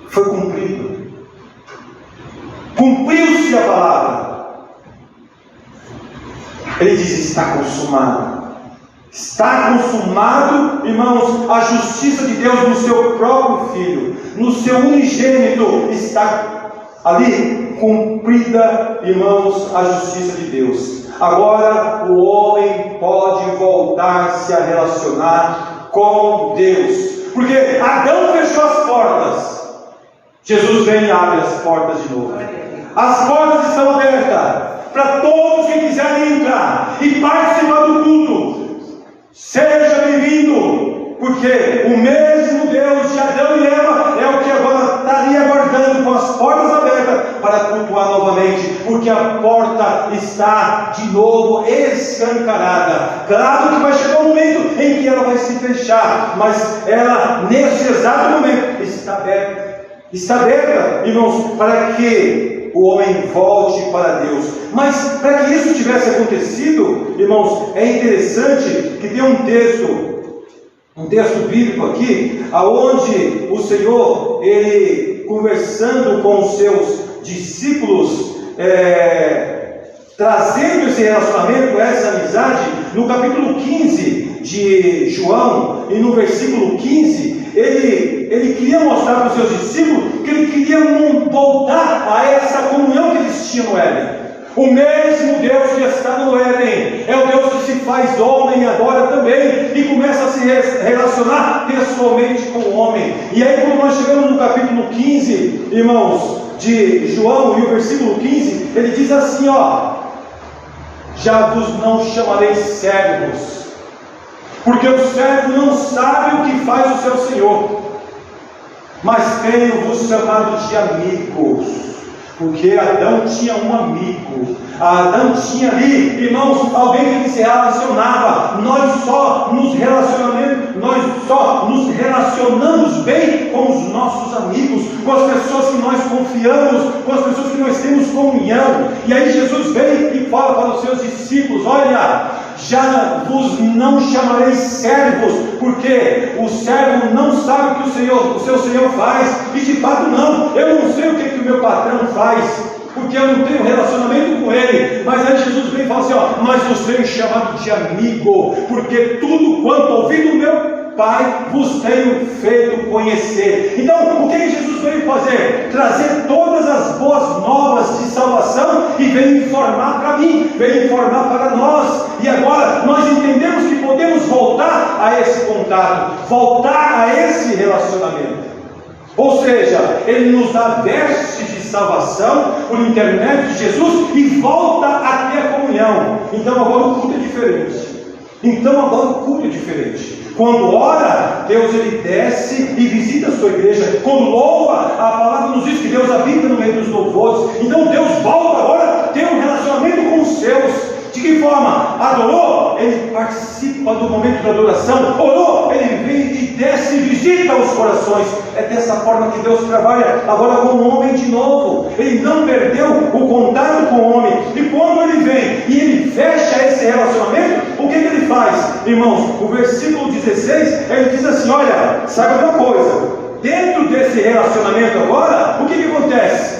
foi cumprido. Cumpriu-se a palavra. Ele diz, está consumado. Está consumado, irmãos, a justiça de Deus no seu próprio Filho, no seu unigênito, está ali cumprida, irmãos, a justiça de Deus. Agora o homem pode voltar-se a relacionar com Deus, porque Adão fechou as portas, Jesus vem e abre as portas de novo. As portas estão abertas para todos que quiserem entrar e participar do culto. Seja bem-vindo, porque o mesmo Deus de Adão e Eva é o que agora está ali aguardando com as portas abertas para cultuar novamente, porque a porta está de novo escancarada. Claro que vai chegar um momento em que ela vai se fechar, mas ela nesse exato momento está aberta. Está aberta, irmãos, para que o homem volte para Deus. Mas para que isso tivesse acontecido, irmãos, é interessante que tem um texto bíblico aqui, aonde o Senhor, ele conversando com os seus discípulos, trazendo esse relacionamento, essa amizade, no capítulo 15 de João, e no versículo 15, ele queria mostrar para os seus discípulos que ele queria voltar a essa comunhão que eles tinham no Éden. O mesmo Deus que está no Éden é o Deus que se faz homem agora também e começa a se relacionar pessoalmente com o homem. E aí quando nós chegamos no capítulo 15, irmãos, de João, e o versículo 15, ele diz assim, já vos não chamarei servos, porque o servo não sabe o que faz o seu senhor, mas tenho-vos chamado de amigos. Porque Adão tinha um amigo, Adão tinha ali, irmãos, alguém que ele se relacionava. Nós só nos relacionamos bem com os nossos amigos, com as pessoas que nós confiamos, com as pessoas que nós temos comunhão. E aí Jesus vem e fala para os seus discípulos, olha, já vos não chamarei servos, porque o servo não sabe o que o seu Senhor faz, e de fato não, eu não sei o que o meu patrão faz, porque eu não tenho relacionamento com ele. Mas aí Jesus vem e fala assim, mas vos tenho chamado de amigo, porque tudo quanto ouvi do meu Pai vos tenho feito conhecer. Então, o que Jesus veio fazer? Trazer todas as boas novas de salvação e veio informar para mim, veio informar para nós. E agora nós entendemos que podemos voltar a esse contato, voltar a esse relacionamento. Ou seja, Ele nos dá vestes de salvação por intermédio de Jesus e volta a ter a comunhão. Então agora o culto é diferente. Quando ora, Deus ele desce e visita a sua igreja. Quando louva, a palavra nos diz que Deus habita no meio dos louvores. Então Deus volta agora a ter um relacionamento com os seus. De que forma? Adorou, ele participa do momento da adoração. Orou, ele vem e desce e visita os corações. É dessa forma que Deus trabalha agora com o homem de novo. Ele não perdeu o contato com o homem. E quando ele vem e ele fecha esse relacionamento, o que ele faz? Irmãos, o versículo 16, ele diz assim: olha, sabe uma coisa? Dentro desse relacionamento agora, o que acontece?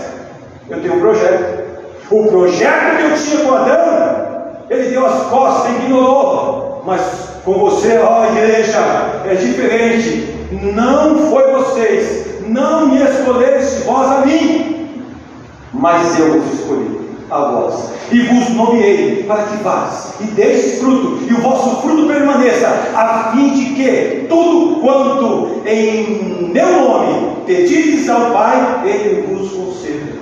Eu tenho um projeto. O projeto que eu tinha com Adão, ele deu as costas, ignorou. Mas com você, ó igreja, é diferente. Não foi vocês, não me escolheste vós a mim, mas eu vos escolhi a vós, e vos nomeei para que vás e deixes fruto, e o vosso fruto permaneça, a fim de que tudo quanto em meu nome pedirdes ao Pai, Ele vos conceda.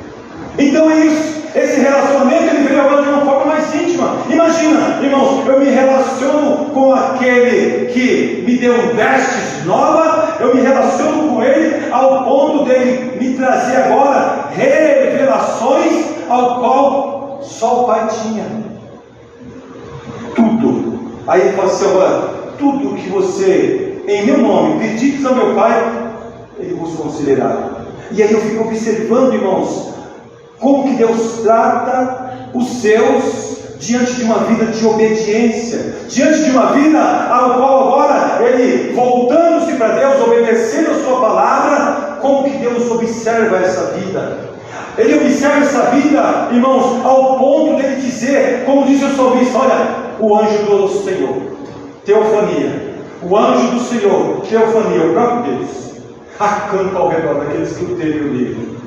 Então é isso. Esse relacionamento ele veio agora de uma forma mais íntima. Imagina, irmãos, eu me relaciono com aquele que me deu vestes novas, eu me relaciono com ele ao ponto dele me trazer agora revelações ao qual só o Pai tinha. Tudo. Aí ele fala assim: agora, tudo que você em meu nome pedires ao meu Pai, Ele vos concederá. E aí eu fico observando, irmãos, como que Deus trata os seus diante de uma vida de obediência, diante de uma vida ao qual agora ele, voltando-se para Deus, obedecendo a sua palavra, como que Deus observa essa vida. Ele observa essa vida, irmãos, ao ponto dele dizer, como diz o salmista: olha, o anjo do Senhor, teofania, o anjo do Senhor, teofania, o próprio Deus, acampa ao redor daqueles que o temem o livro.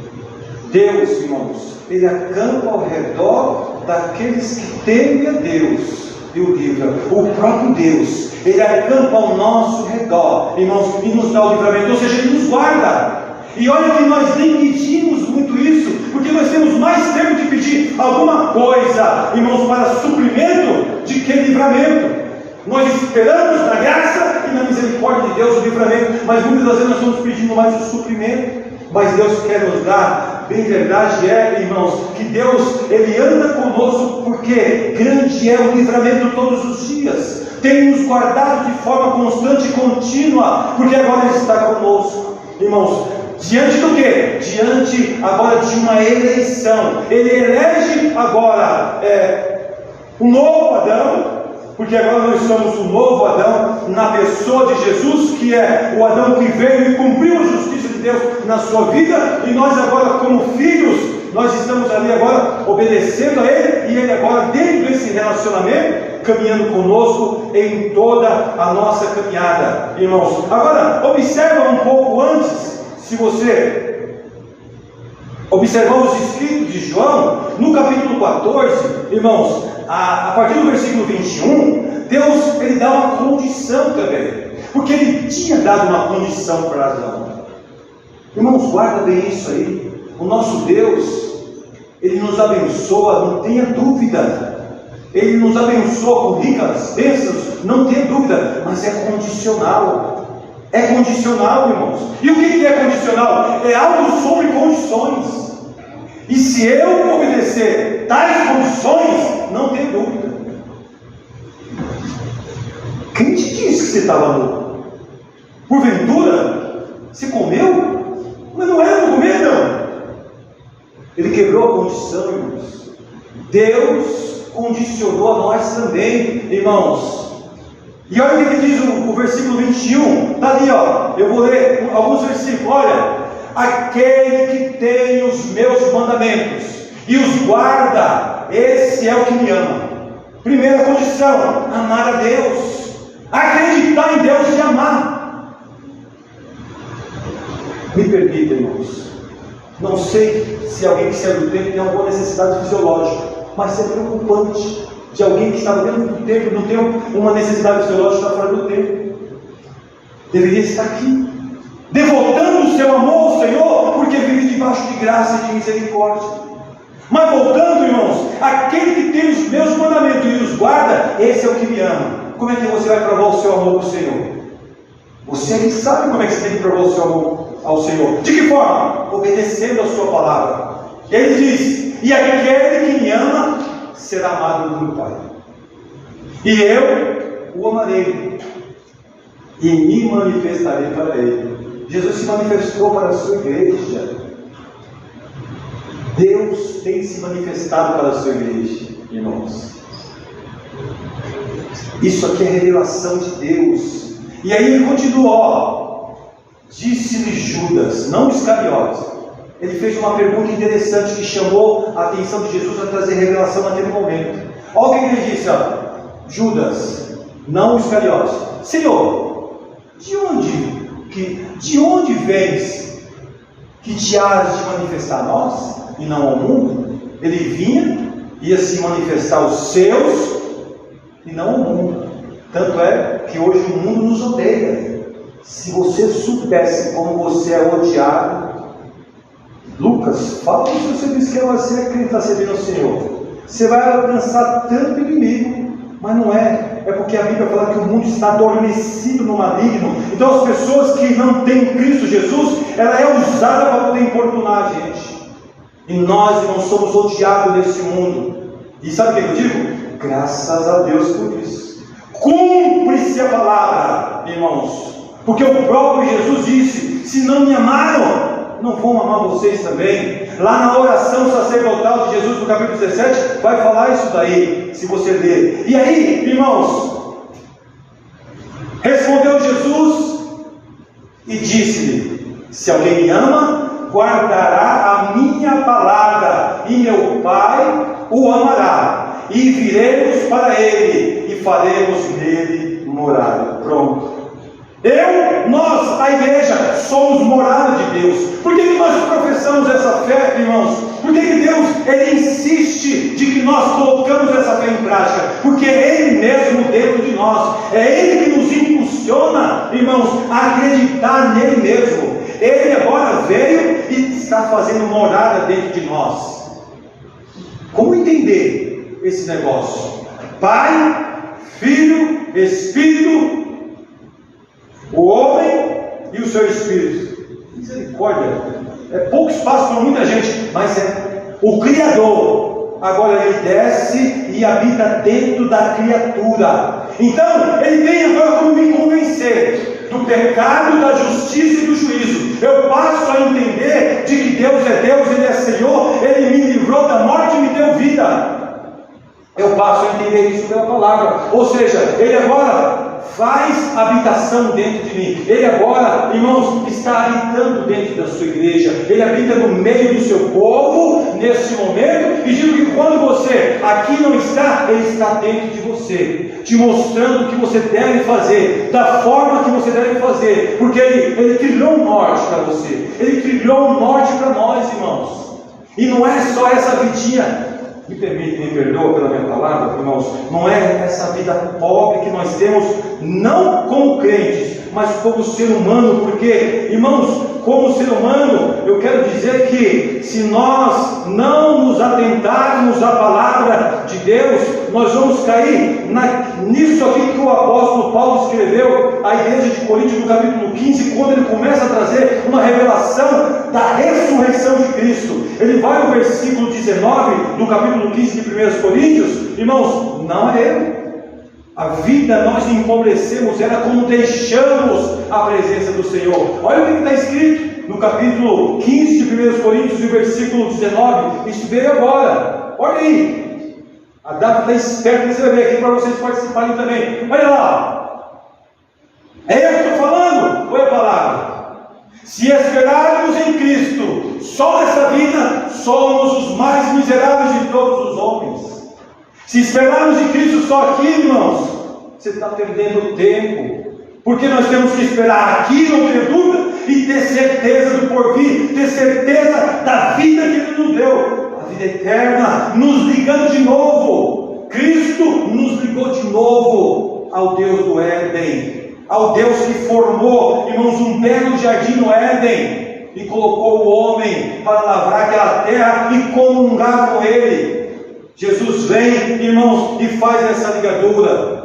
Deus, irmãos, Ele acampa ao redor daqueles que temem a Deus e o livra. O próprio Deus, Ele acampa ao nosso redor, irmãos, e nos dá o livramento, ou seja, Ele nos guarda. E olha que nós nem pedimos muito isso, porque nós temos mais tempo de pedir alguma coisa, irmãos, para suprimento de que livramento. Nós esperamos na graça e na misericórdia de Deus o livramento, mas muitas das vezes nós estamos pedindo mais o suprimento. Mas Deus quer nos dar, bem verdade é, irmãos, que Deus, Ele anda conosco, porque grande é o livramento todos os dias. Tem nos guardado de forma constante e contínua, porque agora Ele está conosco. Irmãos, diante do quê? Diante agora de uma eleição. Ele elege agora um novo Adão, porque agora nós somos o novo Adão, na pessoa de Jesus, que é o Adão que veio e cumpriu a justiça de Deus na sua vida, e nós agora como filhos, nós estamos ali agora obedecendo a Ele, e Ele agora dentro desse relacionamento, caminhando conosco em toda a nossa caminhada, irmãos. Agora, observa um pouco antes, se você observar os escritos de João, no capítulo 14, irmãos, a partir do versículo 21, Deus, Ele dá uma condição também, porque Ele tinha dado uma condição para Adão. Irmãos, guarda bem isso aí. O nosso Deus, Ele nos abençoa, não tenha dúvida. Ele nos abençoa com ricas bênçãos, não tenha dúvida, mas é condicional. É condicional, irmãos. E o que é condicional? É algo sobre condições. E se eu obedecer tais condições, não tem dúvida. Quem te disse que você estava nu? Porventura, você comeu? Mas não era para comer, não. Ele quebrou a condição, irmãos. Deus condicionou a nós também, irmãos. E olha o que diz o versículo 21. Está ali, ó. Eu vou ler alguns versículos. Olha: aquele que tem os meus mandamentos e os guarda, esse é o que me ama. Primeira condição: amar a Deus, acreditar em Deus e amar. Me permita, irmãos, não sei se alguém que saiu do templo tem alguma necessidade fisiológica, mas é preocupante de alguém que estava dentro do templo, não tem uma necessidade fisiológica, está fora do templo. Deveria estar aqui, devotando o seu amor ao Senhor, porque vive debaixo de graça e de misericórdia. Mas voltando, irmãos, aquele que tem os meus mandamentos e os guarda, esse é o que me ama. Como é que você vai provar o seu amor ao Senhor? Você é que sabe como é que você tem que provar o seu amor ao Senhor. De que forma? Obedecendo a sua palavra. E ele diz: e aquele que me ama será amado do meu Pai. e eu o amarei, e me manifestarei para ele. Jesus se manifestou para a sua igreja. Deus tem se manifestado para a sua igreja, irmãos. Isso aqui é revelação de Deus. E aí ele continuou, disse-lhe Judas, não Iscariotes. Ele fez uma pergunta interessante que chamou a atenção de Jesus a trazer revelação naquele momento. Olha o que ele disse, Judas, não Iscariotes. Senhor, de onde vens que te has de manifestar a nós e não ao mundo? Ele vinha, ia se manifestar aos seus e não ao mundo. Tanto é que hoje o mundo nos odeia. Se você soubesse como você é odiado, Lucas, fala se você diz que você acredita servindo ao Senhor. Você vai alcançar tanto inimigo, mas não é. É porque a Bíblia fala que o mundo está adormecido no maligno. Então as pessoas que não têm Cristo Jesus, ela é usada para poder importunar a gente. E nós, irmãos, somos odiados nesse mundo. E sabe o que eu digo? Graças a Deus por isso. Cumpre-se a palavra, irmãos. Porque o próprio Jesus disse: se não me amaram, não vão amar vocês também. Lá na oração sacerdotal de Jesus, no capítulo 17, vai falar isso daí, se você ler. E aí, irmãos, respondeu Jesus e disse-lhe: se alguém me ama, guardará a minha palavra, e meu Pai o amará, e viremos para ele, e faremos nele morada. Pronto. Nós, a igreja, somos morada de Deus. Por que nós professamos essa fé, irmãos? Por que Deus, Ele insiste de que nós colocamos essa fé em prática? Porque é Ele mesmo dentro de nós. É Ele que nos impulsiona, irmãos, a acreditar nele mesmo. Ele agora veio e está fazendo morada dentro de nós. Como entender esse negócio? Pai, Filho, Espírito, o homem e o seu espírito. Misericórdia. É pouco espaço para muita gente, mas é o Criador. Agora ele desce e habita dentro da criatura. Então ele vem agora como me convencer do pecado, da justiça e do juízo. Eu passo a entender de que Deus é Deus, Ele é Senhor, Ele me livrou da morte e me deu vida. Eu passo a entender isso pela palavra. Ou seja, Ele agora faz habitação dentro de mim. Ele agora, irmãos, está habitando dentro da sua igreja. Ele habita no meio do seu povo, nesse momento. E digo que quando você aqui não está, Ele está dentro de você, te mostrando o que você deve fazer, da forma que você deve fazer. Porque Ele trilhou um norte para você. Ele trilhou um norte para nós, irmãos. E não é só essa vidinha, me perdoa pela minha palavra, irmãos, não é essa vida pobre que nós temos, não como crentes, mas como ser humano, porque, irmãos, como ser humano, eu quero dizer que se nós não nos atentarmos à palavra de Deus, nós vamos cair nisso aqui que o apóstolo Paulo escreveu à igreja de Coríntios, no capítulo 15, quando ele começa a trazer uma revelação da ressurreição de Cristo. Ele vai no versículo 19 do capítulo 15 de 1 Coríntios, irmãos, não é ele. A vida nós empobrecemos ela quando deixamos a presença do Senhor. Olha o que está escrito no capítulo 15 de 1 Coríntios, e o versículo 19. Isso veio agora. Olha aí. A data está esperta de escrever aqui para vocês participarem também. Olha lá. É eu que estou falando? Ou é a palavra? Se esperarmos em Cristo só nessa vida, somos os mais miseráveis de todos os homens. Se esperarmos em Cristo só aqui, irmãos, você está perdendo tempo. Porque nós temos que esperar aqui, não ter dúvida, e ter certeza do porvir, ter certeza da vida que Ele nos deu, a vida eterna, nos ligando de novo. Cristo nos ligou de novo ao Deus do Éden, ao Deus que formou, irmãos, um belo jardim no Éden, e colocou o homem para lavrar aquela terra e comungar com Ele. Jesus vem, irmãos, e faz essa ligadura.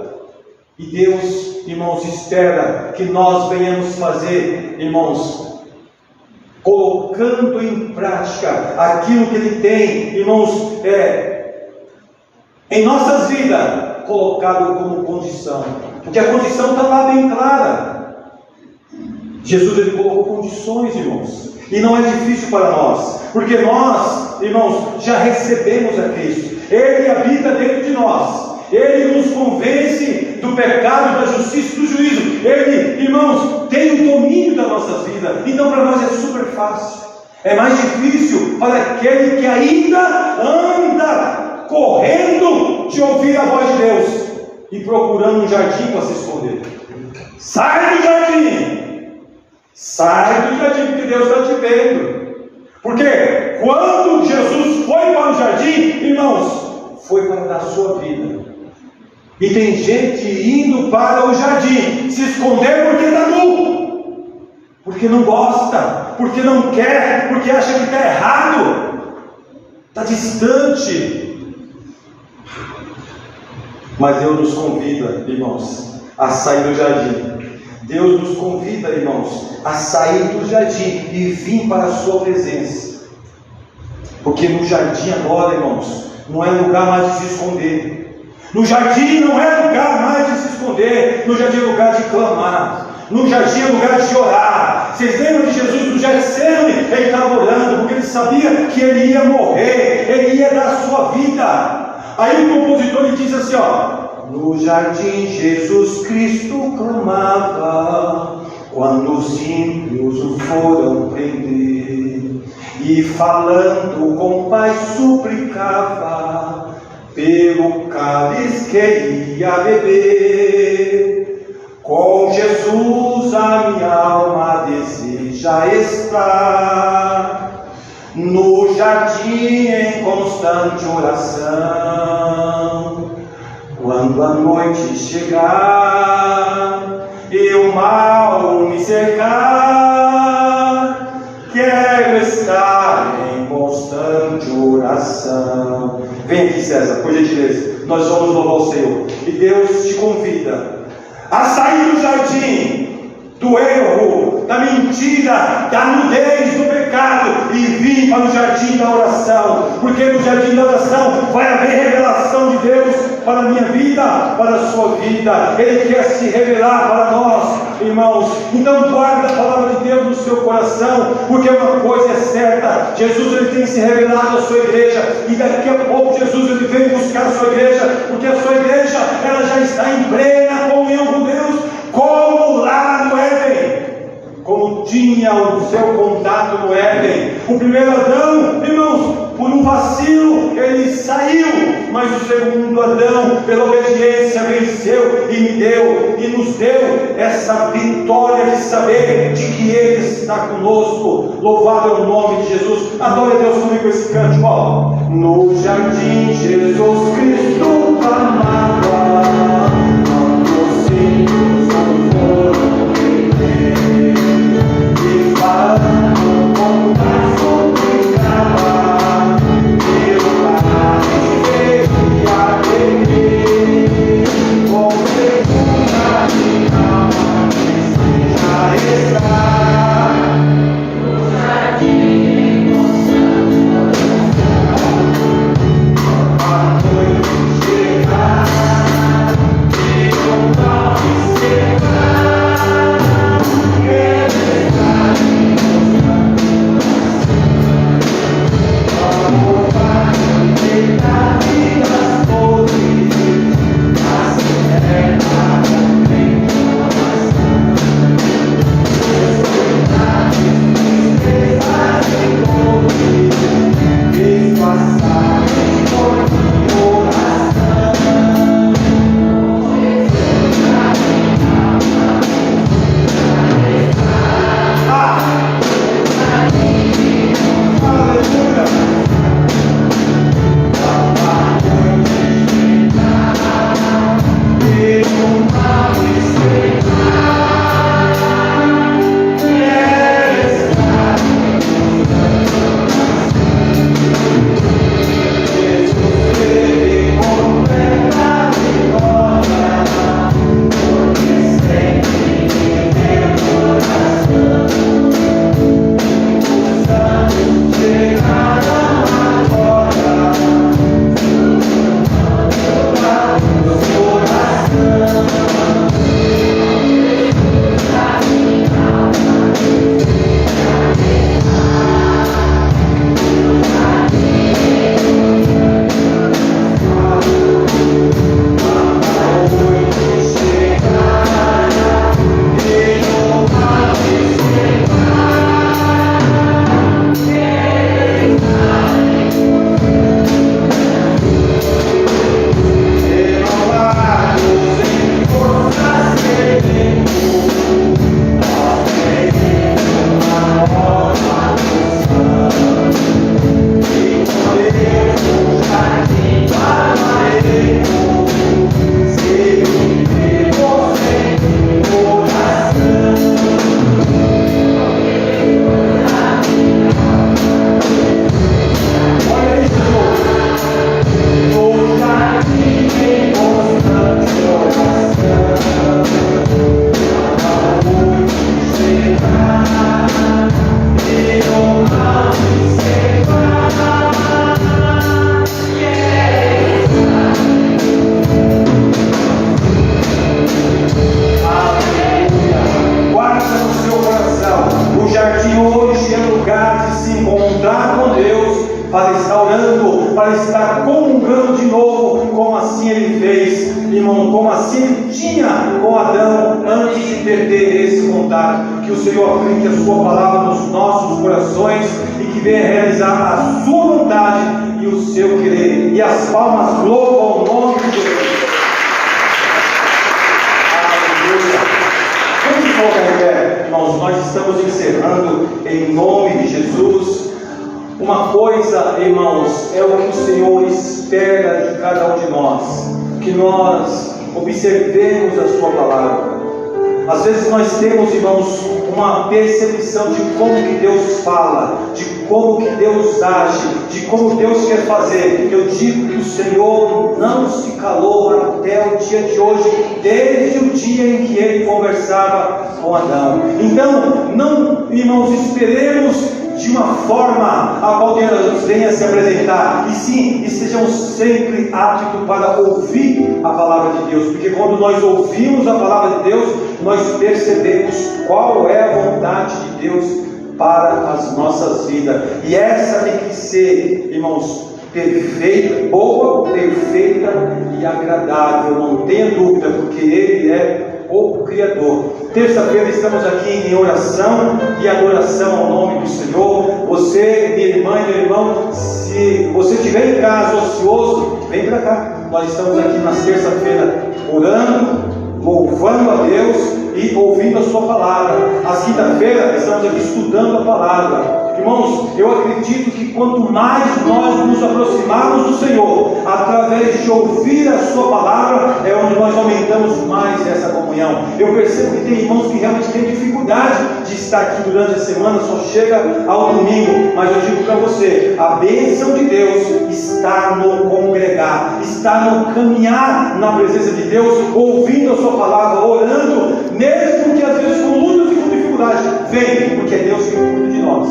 E Deus, irmãos, espera que nós venhamos fazer, irmãos, colocando em prática aquilo que Ele tem, irmãos, em nossas vidas, colocado como condição, porque a condição está lá bem clara. Jesus, ele colocou condições, irmãos, e não é difícil para nós, porque nós, irmãos, já recebemos a Cristo. Ele habita dentro de nós, Ele nos convence do pecado, da justiça e do juízo. Ele, irmãos, tem o domínio da nossa vida. Então para nós é super fácil. É mais difícil para aquele que ainda anda correndo de ouvir a voz de Deus e procurando um jardim para se esconder. Sai do jardim! Sai do jardim, porque Deus está te vendo. Porque quando Jesus foi para o jardim, irmãos, foi para dar sua vida. E tem gente indo para o jardim se esconder porque está nu, porque não gosta, porque não quer, porque acha que está errado, está distante. Mas Deus nos convida, irmãos, a sair do jardim. Deus nos convida, irmãos, a sair do jardim e vir para a sua presença. Porque no jardim agora, irmãos, não é lugar mais de se esconder. No jardim não é lugar mais de se esconder. No jardim é lugar de clamar. No jardim é lugar de orar. Vocês lembram de Jesus no Getsemane? Ele estava orando porque ele sabia que ele ia morrer, ele ia dar a sua vida. Aí o compositor ele diz assim, ó: no jardim Jesus Cristo clamava, quando os ímpios o foram prender, e falando com o Pai suplicava, pelo cálice que ia beber. Com Jesus a minha alma deseja estar, no jardim em constante oração. Quando a noite chegar e o mal me cercar, quero estar em constante oração. Vem aqui, César, por gentileza. Nós vamos louvar o Senhor. E Deus te convida a sair do jardim do erro, da mentira, da nudez do pecado e vir para o jardim da oração, porque no jardim da oração vai haver revelação de Deus para a minha vida, para a sua vida. Ele quer se revelar para nós, irmãos. Então guarda a palavra de Deus no seu coração, porque uma coisa é certa: Jesus ele tem se revelado à sua igreja, e daqui a pouco Jesus ele vem buscar a sua igreja, porque a sua igreja ela já está em plena comunhão com Deus, como lá no Éden, como tinha o seu contato no Éden. O primeiro Adão, irmãos, por um vacilo ele saiu, mas o segundo Adão, pela obediência, venceu e me deu e nos deu essa vitória de saber de que Ele está conosco. Louvado é o nome de Jesus. Adore a Deus comigo esse canto, ó. No jardim Jesus Cristo amava, quando os ímpios não foram prender, e falando com o Pai suplicava, pelo cálice que ia beber. Com segunda minha alma deseja estar, no jardim constante oração. A noite chegar irmão, como assim tinha com Adão antes de perder esse contato. Que o Senhor aplique a sua palavra nos nossos corações e que venha realizar a sua vontade e o seu querer. E as palmas louvam o nome de Deus. Vamos colocar em pé, irmãos, nós estamos encerrando em nome de Jesus. Uma coisa, irmãos, é o que o Senhor espera de cada um de nós, que nós observemos a sua palavra. Às vezes nós temos, irmãos, uma percepção de como que Deus fala, de como que Deus age, de como Deus quer fazer. Eu digo que o Senhor não se calou até o dia de hoje, desde o dia em que Ele conversava com Adão. Então, não, irmãos, esperemos de uma forma a qual Deus venha se apresentar, e sim, estejamos sempre aptos para ouvir a palavra de Deus, porque quando nós ouvimos a palavra de Deus, nós percebemos qual é a vontade de Deus para as nossas vidas, e essa tem que ser, irmãos, perfeita, boa, perfeita e agradável, não tenha dúvida, porque Ele é o Criador. Terça-feira estamos aqui em oração e adoração ao nome do Senhor. Você, minha irmã e meu irmão, se você estiver em casa ocioso, vem para cá. Nós estamos aqui nas terça-feiras orando, louvando a Deus e ouvindo a sua palavra. Às quinta-feira estamos aqui estudando a palavra. Irmãos, eu acredito que quanto mais nós nos aproximarmos do Senhor, através de ouvir a sua palavra, é onde nós aumentamos mais essa comunhão. Eu percebo que tem irmãos que realmente têm dificuldade de estar aqui durante a semana, só chega ao domingo, mas eu digo para você, a bênção de Deus está no congregar, está no caminhar na presença de Deus, ouvindo a sua palavra, orando, mesmo que às vezes com lutas e com dificuldade. Vem, porque é Deus que cuida de nós.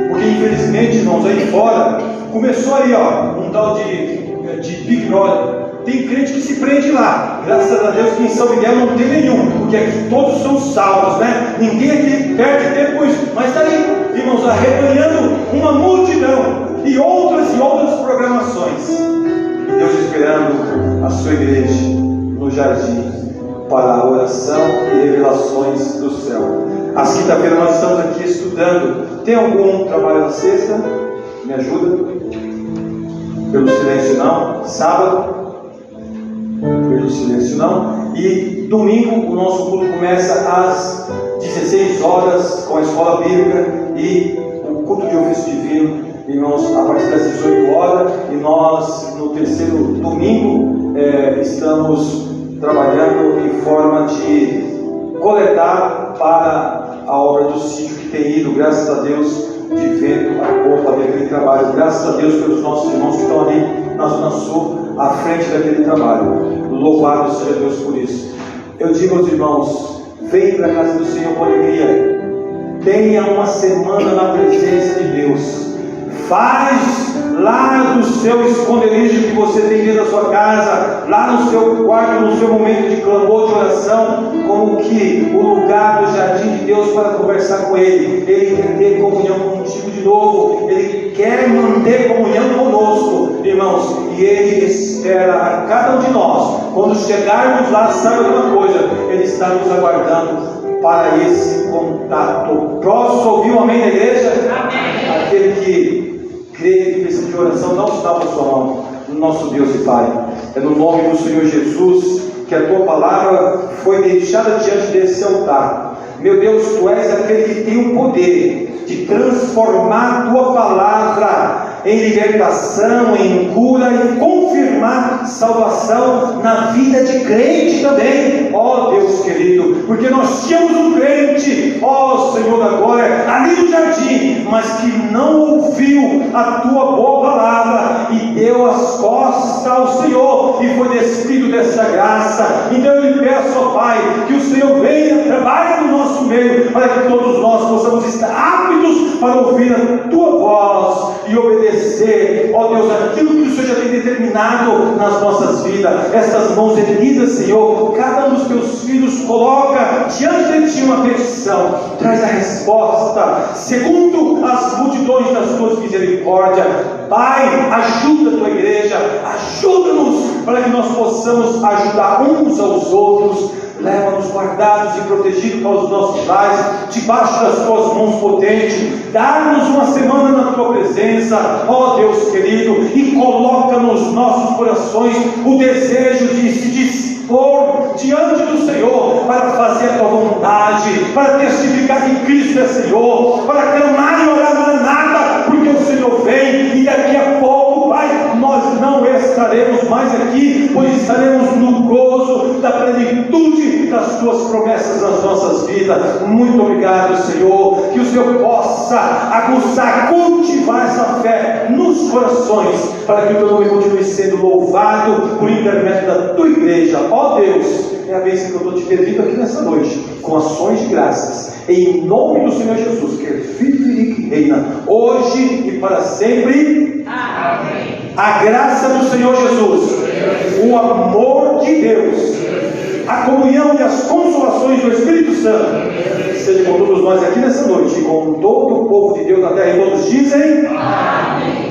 Porque infelizmente, irmãos, aí fora começou aí, um tal de Big Brother. Tem crente que se prende lá. Graças a Deus que em São Miguel não tem nenhum, porque aqui todos são salvos, né? Ninguém aqui perde tempo com isso. Mas está aí, irmãos, arrebanhando uma multidão e outras programações. E Deus esperando a sua igreja no jardim para a oração e revelações do céu. Às quinta-feira nós estamos aqui estudando. Tem algum trabalho na sexta? Me ajuda? Pelo silêncio não. Sábado? Pelo silêncio não. E domingo o nosso culto começa às 16 horas com a escola bíblica e o culto de ofício divino, irmãos, a partir das 18 horas. E nós no terceiro domingo estamos trabalhando em forma de coletar para a obra do sítio que tem ido, graças a Deus, de vento a pouco daquele trabalho. Graças a Deus pelos nossos irmãos que estão ali na Zona Sul, à frente daquele trabalho. Louvado seja Deus por isso. Eu digo aos irmãos, vem para a casa do Senhor com alegria. Tenha uma semana na presença de Deus. Faz lá do seu esconderijo que você tem dentro da sua casa, lá no seu quarto, no seu momento de clamor, de oração, como que o lugar do jardim de Deus para conversar com Ele. Ele quer ter comunhão contigo de novo. Ele quer manter comunhão conosco, irmãos. E Ele espera a cada um de nós. Quando chegarmos lá, sabe alguma coisa? Ele está nos aguardando para esse contato. Posso ouvir um amém na igreja? Amém. Aquele que crê que precisa de oração, não está com a sua mão. No nosso Deus e Pai, é no nome do Senhor Jesus que a tua palavra foi deixada diante desse altar. Meu Deus, tu és aquele que tem o poder de transformar a tua palavra em libertação, em cura e confirmar salvação na vida de crente também, ó Deus querido, porque nós tínhamos um crente, ó Senhor da glória, ali no jardim, mas que não ouviu a tua boa palavra e deu as costas ao Senhor e foi despido dessa graça. Então eu lhe peço, ó Pai, que o Senhor venha, trabalhe no nosso meio, para que todos nós possamos estar aptos para ouvir a tua voz e obedecer obedecer, ó Deus, aquilo que o Senhor já tem determinado nas nossas vidas. Estas mãos erguidas, Senhor, cada um dos teus filhos coloca diante de ti uma petição, traz a resposta segundo as multidões das tuas misericórdias. Pai, ajuda a tua igreja, ajuda-nos para que nós possamos ajudar uns aos outros. Leva-nos guardados e protegidos para os nossos lares, debaixo das tuas mãos potentes. Dá-nos uma semana na tua presença, ó Deus querido, e coloca nos nossos corações o desejo de se dispor diante do Senhor para fazer a tua vontade, para testificar que Cristo é Senhor, para clamar e orar na nada, porque o Senhor vem e daqui a pouco, Pai, nós não estaremos mais aqui, pois estaremos no gozo da plenitude das tuas promessas nas nossas vidas. Muito obrigado, Senhor, que o Senhor possa aguçar, cultivar essa fé nos corações, para que o teu nome continue sendo louvado por intermédio da tua igreja. Ó Deus, é a bênção que eu estou te pedindo aqui nessa noite, com ações de graças, em nome do Senhor Jesus, que é Filho e que reina hoje e para sempre. Amém. A graça do Senhor Jesus, o amor de Deus, a comunhão e as consolações do Espírito Santo seja com todos nós aqui nessa noite, e com todo o povo de Deus na terra, e todos dizem amém.